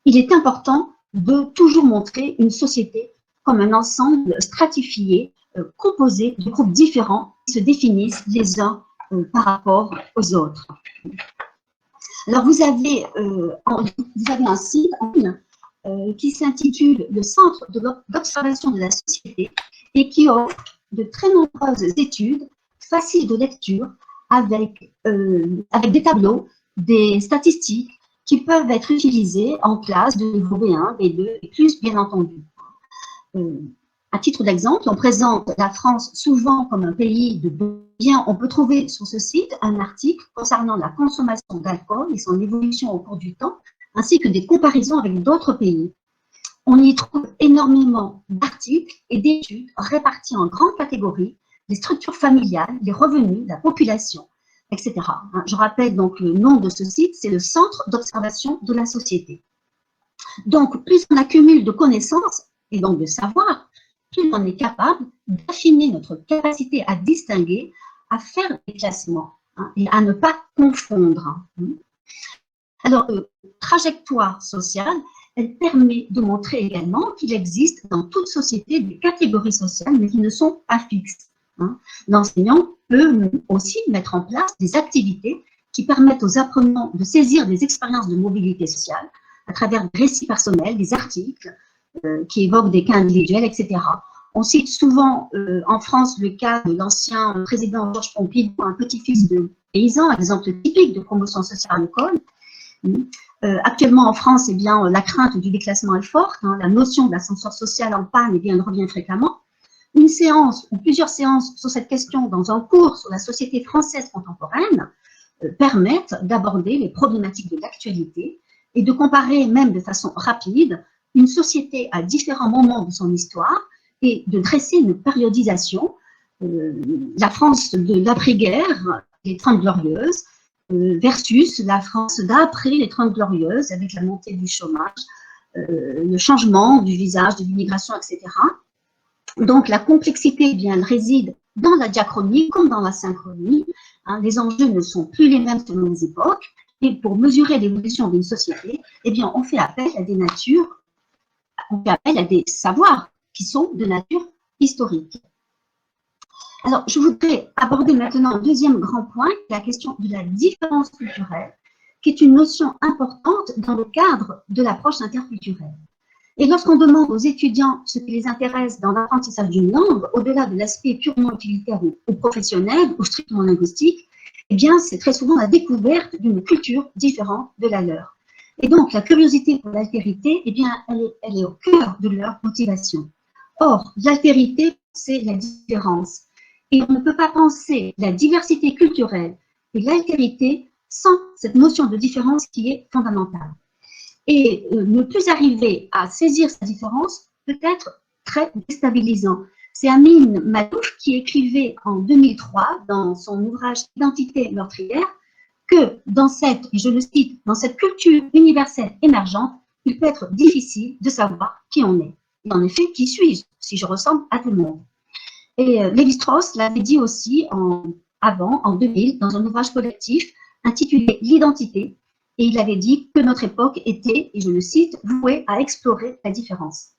il est important de toujours montrer une société comme un ensemble stratifié, composé de groupes différents qui se définissent les uns par rapport aux autres. Alors, vous avez un site en ligne qui s'intitule « Le centre d'observation de la société » et qui offre de très nombreuses études faciles de lecture avec des tableaux, des statistiques qui peuvent être utilisés en classe de niveau B1, B2 et plus, bien entendu. À titre d'exemple, on présente la France souvent comme un pays de biens. On peut trouver sur ce site un article concernant la consommation d'alcool et son évolution au cours du temps, ainsi que des comparaisons avec d'autres pays. On y trouve énormément d'articles et d'études répartis en grandes catégories, les structures familiales, les revenus, la population, etc. Je rappelle donc le nom de ce site, c'est le Centre d'observation de la société. Donc, plus on accumule de connaissances et donc de savoir, plus on est capable d'affiner notre capacité à distinguer, à faire des classements et à ne pas confondre. Alors, trajectoire sociale, elle permet de montrer également qu'il existe dans toute société des catégories sociales, mais qui ne sont pas fixes. L'enseignant peut aussi mettre en place des activités qui permettent aux apprenants de saisir des expériences de mobilité sociale à travers des récits personnels, des articles qui évoquent des cas individuels, etc. On cite souvent en France le cas de l'ancien président Georges Pompidou, un petit-fils de paysan, exemple typique de promotion sociale à l'école. Actuellement en France, eh bien, la crainte du déclassement est forte, la notion de l'ascenseur social en panne, eh bien, elle revient fréquemment. Une séance ou plusieurs séances sur cette question dans un cours sur la société française contemporaine permettent d'aborder les problématiques de l'actualité et de comparer même de façon rapide une société à différents moments de son histoire et de dresser une périodisation. La France de l'après-guerre, les 30 Glorieuses, versus la France d'après les 30 Glorieuses, avec la montée du chômage, le changement du visage de l'immigration, etc. Donc, la complexité, eh bien, elle réside dans la diachronie comme dans la synchronie. Les enjeux ne sont plus les mêmes selon les époques. Et pour mesurer l'évolution d'une société, eh bien, on fait appel à des natures, on fait appel à des savoirs qui sont de nature historique. Alors, je voudrais aborder maintenant un deuxième grand point, la question de la différence culturelle, qui est une notion importante dans le cadre de l'approche interculturelle. Et lorsqu'on demande aux étudiants ce qui les intéresse dans l'apprentissage d'une langue, au-delà de l'aspect purement utilitaire ou professionnel ou strictement linguistique, eh bien, c'est très souvent la découverte d'une culture différente de la leur. Et donc, la curiosité pour l'altérité, eh bien, elle est au cœur de leur motivation. Or, l'altérité, c'est la différence. Et on ne peut pas penser la diversité culturelle et l'altérité sans cette notion de différence qui est fondamentale. Et ne plus arriver à saisir sa différence peut être très déstabilisant. C'est Amin Maalouf qui écrivait en 2003 dans son ouvrage « Identité meurtrière » que dans cette, et je le cite, dans cette culture universelle émergente, il peut être difficile de savoir qui on est. Et en effet, qui suis-je si je ressemble à tout le monde? Et Lévi-Strauss l'avait dit aussi en 2000, dans un ouvrage collectif intitulé « L'identité », et il avait dit que notre époque était, et je le cite, vouée à explorer la différence.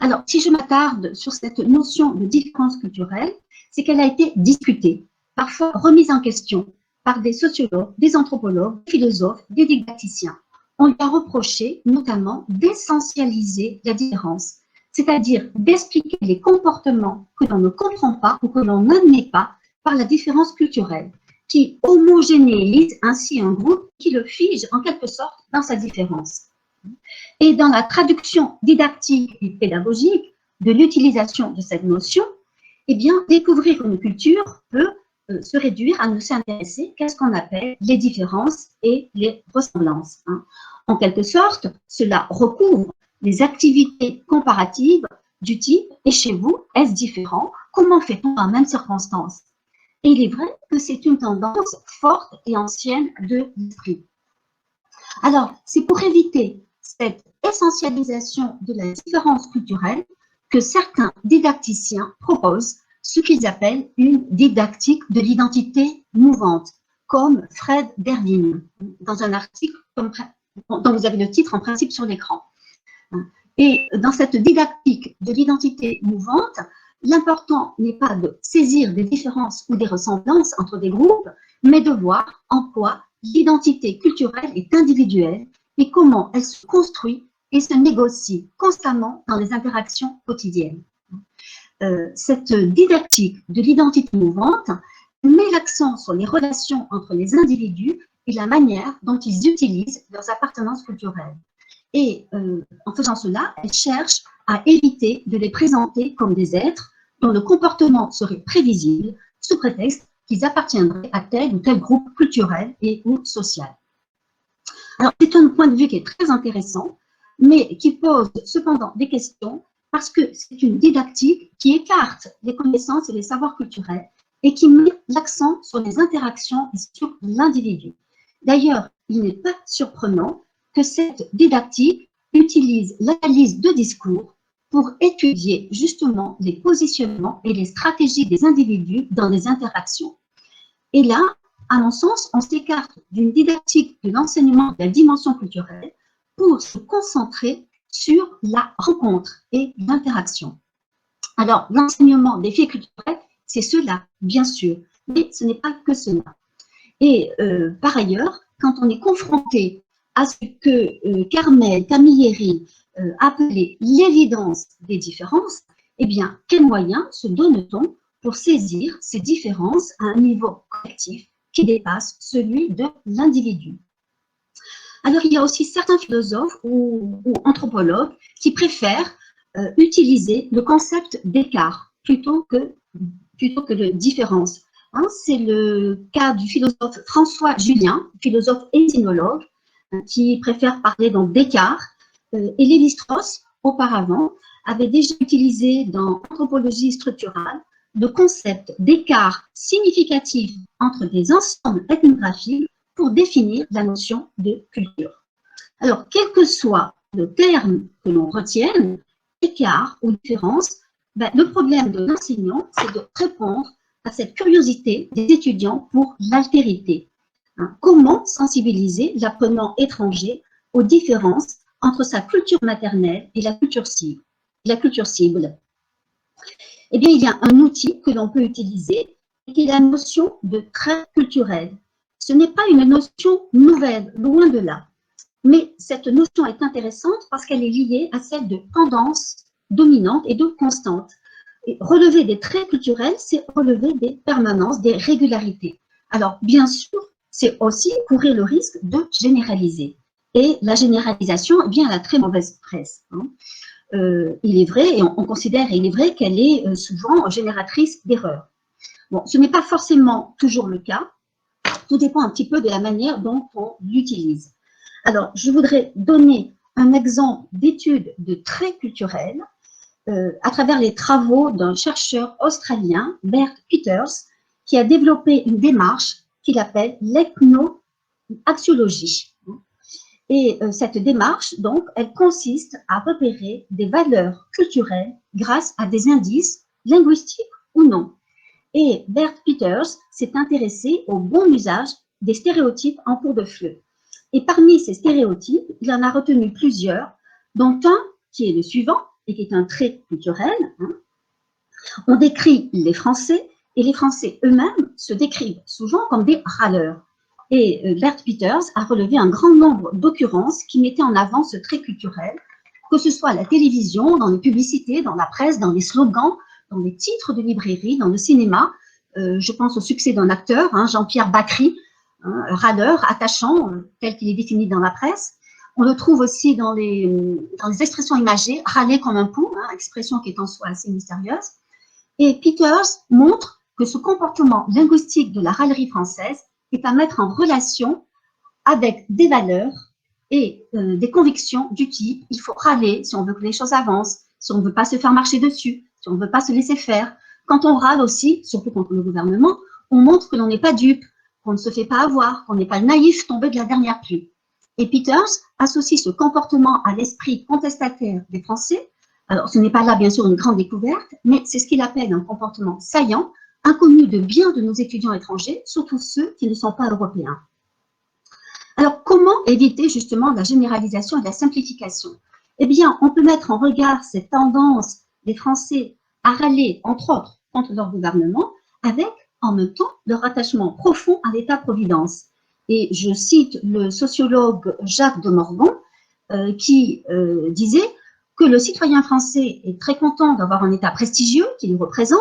Alors, si je m'attarde sur cette notion de différence culturelle, c'est qu'elle a été discutée, parfois remise en question par des sociologues, des anthropologues, des philosophes, des didacticiens. On lui a reproché notamment d'essentialiser la différence, c'est-à-dire d'expliquer les comportements que l'on ne comprend pas ou que l'on n'admet pas par la différence culturelle, qui homogénéise ainsi un groupe, qui le fige en quelque sorte dans sa différence. Et dans la traduction didactique et pédagogique de l'utilisation de cette notion, eh bien, découvrir une culture peut se réduire à ne s'intéresser qu'à ce qu'on appelle les différences et les ressemblances. En quelque sorte, cela recouvre les activités comparatives du type « et chez vous, est-ce différent? Comment fait-on dans la même circonstance ?» Et il est vrai que c'est une tendance forte et ancienne de l'esprit. Alors, c'est pour éviter cette essentialisation de la différence culturelle que certains didacticiens proposent ce qu'ils appellent une didactique de l'identité mouvante, comme Fred Dervin, dans un article dont vous avez le titre en principe sur l'écran. Et dans cette didactique de l'identité mouvante, l'important n'est pas de saisir des différences ou des ressemblances entre des groupes, mais de voir en quoi l'identité culturelle est individuelle et comment elle se construit et se négocie constamment dans les interactions quotidiennes. Cette didactique de l'identité mouvante met l'accent sur les relations entre les individus et la manière dont ils utilisent leurs appartenances culturelles. Et en faisant cela, elle cherche à éviter de les présenter comme des êtres dont le comportement serait prévisible sous prétexte qu'ils appartiendraient à tel ou tel groupe culturel et ou social. Alors, c'est un point de vue qui est très intéressant, mais qui pose cependant des questions parce que c'est une didactique qui écarte les connaissances et les savoirs culturels et qui met l'accent sur les interactions et sur l'individu. D'ailleurs, il n'est pas surprenant que cette didactique utilise l'analyse de discours pour étudier justement les positionnements et les stratégies des individus dans les interactions. Et là, à mon sens, on s'écarte d'une didactique de l'enseignement de la dimension culturelle pour se concentrer sur la rencontre et l'interaction. Alors, l'enseignement des faits culturels, c'est cela, bien sûr, mais ce n'est pas que cela. Et par ailleurs, quand on est confronté à ce que Carmel Camilleri appelait l'évidence des différences, eh bien, quels moyens se donne-t-on pour saisir ces différences à un niveau collectif qui dépasse celui de l'individu? Alors, il y a aussi certains philosophes ou anthropologues qui préfèrent utiliser le concept d'écart plutôt que de différence. Hein, c'est le cas du philosophe François Julien, philosophe étymologue, qui préfère parler donc d'écart. Et Lévi-Strauss, auparavant, avait déjà utilisé dans Anthropologie structurale le concept d'écart significatif entre des ensembles ethnographiques pour définir la notion de culture. Alors, quel que soit le terme que l'on retienne, écart ou différence, ben, le problème de l'enseignant, c'est de répondre à cette curiosité des étudiants pour l'altérité. Hein, comment sensibiliser l'apprenant étranger aux différences entre sa culture maternelle et la culture cible. Eh bien, il y a un outil que l'on peut utiliser, qui est la notion de trait culturel. Ce n'est pas une notion nouvelle, loin de là. Mais cette notion est intéressante parce qu'elle est liée à celle de tendance dominante et de constante. Et relever des traits culturels, c'est relever des permanences, des régularités. Alors, bien sûr, c'est aussi courir le risque de généraliser. Et la généralisation, eh bien, elle a très mauvaise presse. Hein. Il est vrai, et on considère, et il est vrai qu'elle est souvent génératrice d'erreurs. Bon, ce n'est pas forcément toujours le cas. Tout dépend un petit peu de la manière dont on l'utilise. Alors, je voudrais donner un exemple d'étude de traits culturels à travers les travaux d'un chercheur australien, Bert Peters, qui a développé une démarche qu'il appelle l'ethno-axiologie. Et cette démarche, donc, elle consiste à repérer des valeurs culturelles grâce à des indices linguistiques ou non. Et Bert Peters s'est intéressé au bon usage des stéréotypes en cours de fleu. Et parmi ces stéréotypes, il en a retenu plusieurs, dont un qui est le suivant, et qui est un trait culturel. Hein. On décrit les Français, et les Français eux-mêmes se décrivent souvent comme des râleurs. Et Bert Peters a relevé un grand nombre d'occurrences qui mettaient en avant ce trait culturel, que ce soit à la télévision, dans les publicités, dans la presse, dans les slogans, dans les titres de librairie, dans le cinéma. Je pense au succès d'un acteur, hein, Jean-Pierre Bacry, hein, râleur, attachant, tel qu'il est défini dans la presse. On le trouve aussi dans les expressions imagées, râler comme un pou, hein, expression qui est en soi assez mystérieuse. Et Peters montre que ce comportement linguistique de la râlerie française est à mettre en relation avec des valeurs et des convictions du type il faut râler si on veut que les choses avancent, si on ne veut pas se faire marcher dessus, si on ne veut pas se laisser faire. Quand on râle aussi, surtout contre le gouvernement, on montre que l'on n'est pas dupe, qu'on ne se fait pas avoir, qu'on n'est pas naïf tombé de la dernière pluie. Et Peters associe ce comportement à l'esprit contestataire des Français. Alors, ce n'est pas là, bien sûr, une grande découverte, mais c'est ce qu'il appelle un comportement saillant, inconnu de bien de nos étudiants étrangers, surtout ceux qui ne sont pas européens. Alors, comment éviter justement la généralisation et la simplification? Eh bien, on peut mettre en regard cette tendance des Français à râler, entre autres, contre leur gouvernement, avec, en même temps, leur attachement profond à l'État-providence. Et je cite le sociologue Jacques de Morvan, qui disait que le citoyen français est très content d'avoir un État prestigieux qui le représente.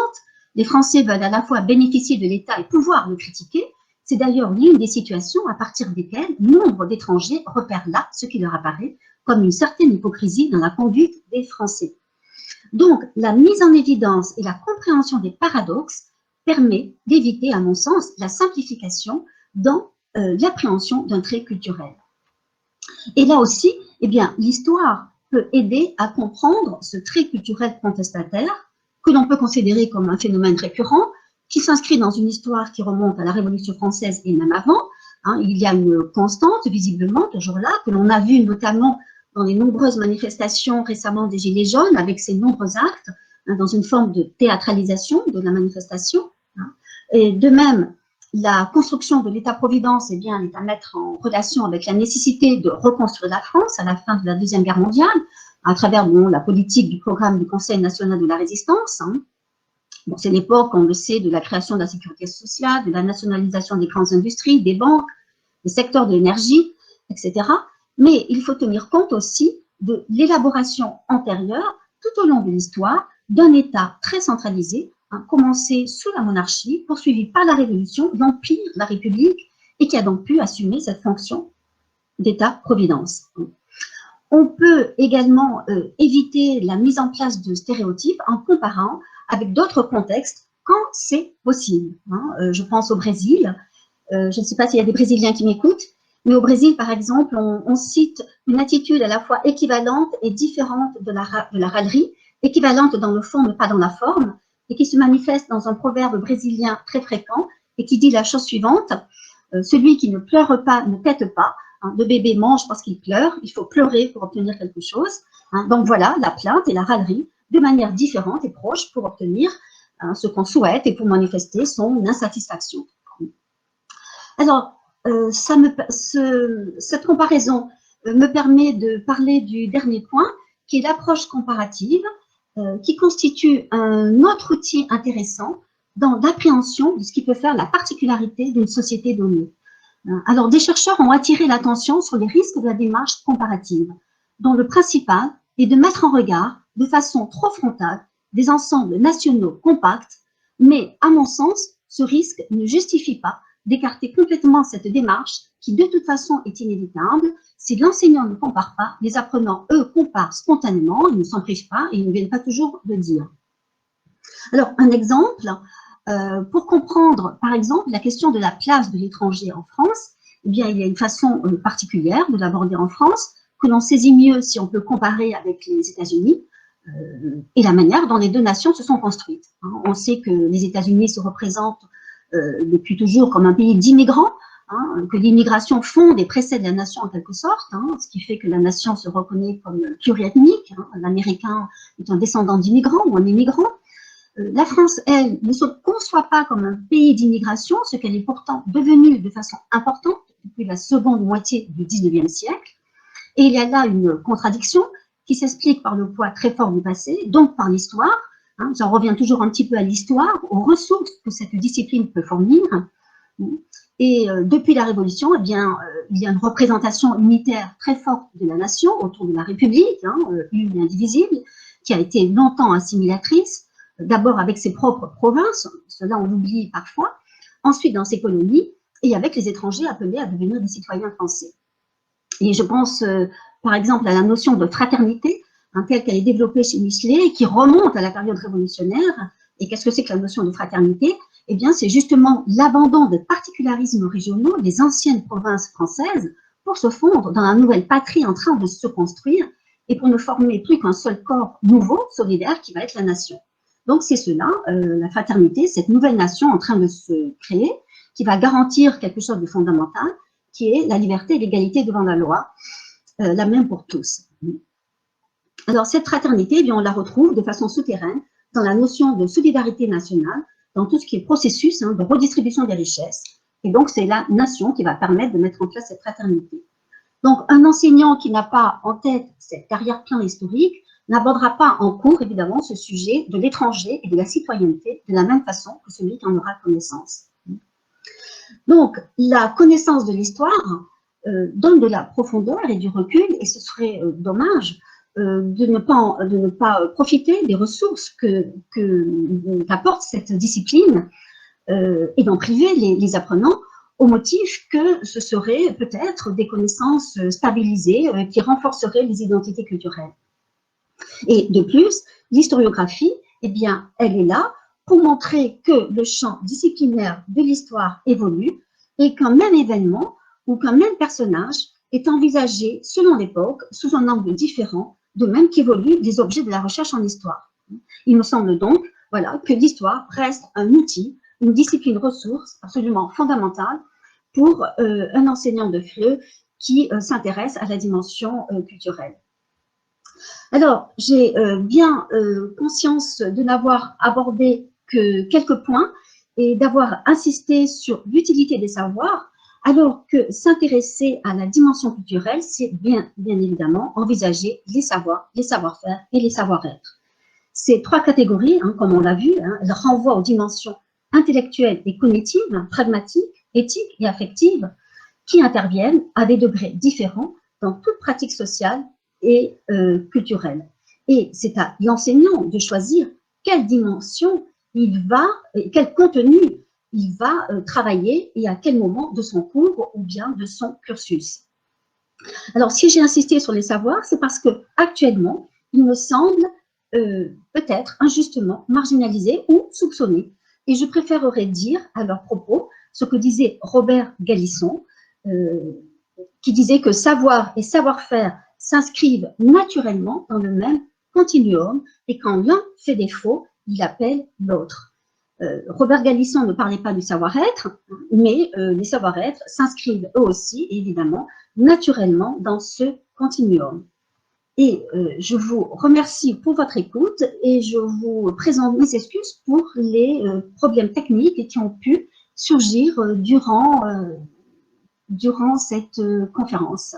Les Français veulent à la fois bénéficier de l'État et pouvoir le critiquer. C'est d'ailleurs l'une des situations à partir desquelles nombre d'étrangers repèrent là ce qui leur apparaît comme une certaine hypocrisie dans la conduite des Français. Donc, la mise en évidence et la compréhension des paradoxes permet d'éviter, à mon sens, la simplification dans l'appréhension d'un trait culturel. Et là aussi, eh bien, l'histoire peut aider à comprendre ce trait culturel contestataire que l'on peut considérer comme un phénomène récurrent qui s'inscrit dans une histoire qui remonte à la Révolution française et même avant. Il y a une constante, visiblement, toujours là, que l'on a vu notamment dans les nombreuses manifestations récemment des Gilets jaunes, avec ces nombreux actes, dans une forme de théâtralisation de la manifestation. Et de même, la construction de l'État-providence, eh bien, est à mettre en relation avec la nécessité de reconstruire la France à la fin de la Deuxième Guerre mondiale, à travers la politique du programme du Conseil national de la résistance. Bon, c'est l'époque, on le sait, de la création de la sécurité sociale, de la nationalisation des grandes industries, des banques, des secteurs de l'énergie, etc. Mais il faut tenir compte aussi de l'élaboration antérieure, tout au long de l'histoire, d'un État très centralisé, commencé sous la monarchie, poursuivi par la Révolution, l'Empire, la République, et qui a donc pu assumer cette fonction d'État-providence. On peut également éviter la mise en place de stéréotypes en comparant avec d'autres contextes quand c'est possible. Je pense au Brésil. Je ne sais pas s'il y a des Brésiliens qui m'écoutent, mais au Brésil, par exemple, on cite une attitude à la fois équivalente et différente de la râlerie, équivalente dans le fond mais pas dans la forme, et qui se manifeste dans un proverbe brésilien très fréquent et qui dit la chose suivante: celui qui ne pleure pas ne tète pas. Le bébé mange parce qu'il pleure, il faut pleurer pour obtenir quelque chose. Donc voilà, la plainte et la râlerie de manière différente et proche pour obtenir ce qu'on souhaite et pour manifester son insatisfaction. Alors, cette comparaison me permet de parler du dernier point, qui est l'approche comparative, qui constitue un autre outil intéressant dans l'appréhension de ce qui peut faire la particularité d'une société donnée. Alors, des chercheurs ont attiré l'attention sur les risques de la démarche comparative, dont le principal est de mettre en regard, de façon trop frontale, des ensembles nationaux compacts, mais à mon sens, ce risque ne justifie pas d'écarter complètement cette démarche qui de toute façon est inévitable. Si l'enseignant ne compare pas, les apprenants, eux, comparent spontanément, ils ne s'en privent pas et ils ne viennent pas toujours le dire. Alors, un exemple, pour comprendre, par exemple, la question de la place de l'étranger en France, eh bien, il y a une façon particulière de l'aborder en France, que l'on saisit mieux si on peut comparer avec les États-Unis, et la manière dont les deux nations se sont construites. On sait que les États-Unis se représentent depuis toujours comme un pays d'immigrants, que l'immigration fonde et précède la nation en quelque sorte, ce qui fait que la nation se reconnaît comme pluriethnique. L'Américain est un descendant d'immigrants ou un immigrant. La France, elle, ne se conçoit pas comme un pays d'immigration, ce qu'elle est pourtant devenue de façon importante depuis la seconde moitié du XIXe siècle. Et il y a là une contradiction qui s'explique par le poids très fort du passé, donc par l'histoire. J'en reviens toujours un petit peu à l'histoire, aux ressources que cette discipline peut fournir. Et depuis la Révolution, eh bien, il y a une représentation unitaire très forte de la nation autour de la République, une et indivisible, qui a été longtemps assimilatrice, d'abord avec ses propres provinces, cela on l'oublie parfois, ensuite dans ses colonies, et avec les étrangers appelés à devenir des citoyens français. Et je pense, par exemple, à la notion de fraternité, telle qu'elle est développée chez Michelet, et qui remonte à la période révolutionnaire. Et qu'est-ce que c'est que la notion de fraternité? Eh bien, c'est justement l'abandon de particularismes régionaux des anciennes provinces françaises pour se fondre dans la nouvelle patrie en train de se construire et pour ne former plus qu'un seul corps nouveau, solidaire, qui va être la nation. Donc, c'est cela, la fraternité, cette nouvelle nation en train de se créer, qui va garantir quelque chose de fondamental, qui est la liberté et l'égalité devant la loi, la même pour tous. Alors, cette fraternité, eh bien, on la retrouve de façon souterraine dans la notion de solidarité nationale, dans tout ce qui est processus de redistribution des richesses. Et donc, c'est la nation qui va permettre de mettre en place cette fraternité. Donc, un enseignant qui n'a pas en tête cette carrière-plan historique n'abordera pas en cours, évidemment, ce sujet de l'étranger et de la citoyenneté de la même façon que celui qui en aura connaissance. Donc, la connaissance de l'histoire donne de la profondeur et du recul, et ce serait dommage de ne pas profiter des ressources qu'apporte cette discipline et d'en priver les apprenants au motif que ce serait peut-être des connaissances stabilisées qui renforceraient les identités culturelles. Et de plus, l'historiographie, eh bien, elle est là pour montrer que le champ disciplinaire de l'histoire évolue et qu'un même événement ou qu'un même personnage est envisagé selon l'époque, sous un angle différent, de même qu'évoluent les objets de la recherche en histoire. Il me semble donc, voilà, que l'histoire reste un outil, une discipline ressource absolument fondamentale pour un enseignant de FLE qui s'intéresse à la dimension culturelle. Alors, j'ai bien conscience de n'avoir abordé que quelques points et d'avoir insisté sur l'utilité des savoirs, alors que s'intéresser à la dimension culturelle, c'est bien évidemment envisager les savoirs, les savoir-faire et les savoir-être. Ces trois catégories, comme on l'a vu, elles renvoient aux dimensions intellectuelles et cognitives, pragmatiques, éthiques et affectives, qui interviennent à des degrés différents dans toute pratique sociale et culturelle. Et c'est à l'enseignant de choisir quelle dimension il va, quel contenu il va travailler et à quel moment de son cours ou bien de son cursus. Alors, si j'ai insisté sur les savoirs, c'est parce que actuellement, il me semble peut-être injustement marginalisés ou soupçonnés. Et je préférerais dire à leur propos ce que disait Robert Gallisson, qui disait que savoir et savoir-faire s'inscrivent naturellement dans le même continuum et quand l'un fait défaut, il appelle l'autre. Robert Gallisson ne parlait pas du savoir-être, mais les savoir-être s'inscrivent eux aussi, évidemment, naturellement dans ce continuum. Et je vous remercie pour votre écoute et je vous présente mes excuses pour les problèmes techniques qui ont pu surgir durant cette conférence.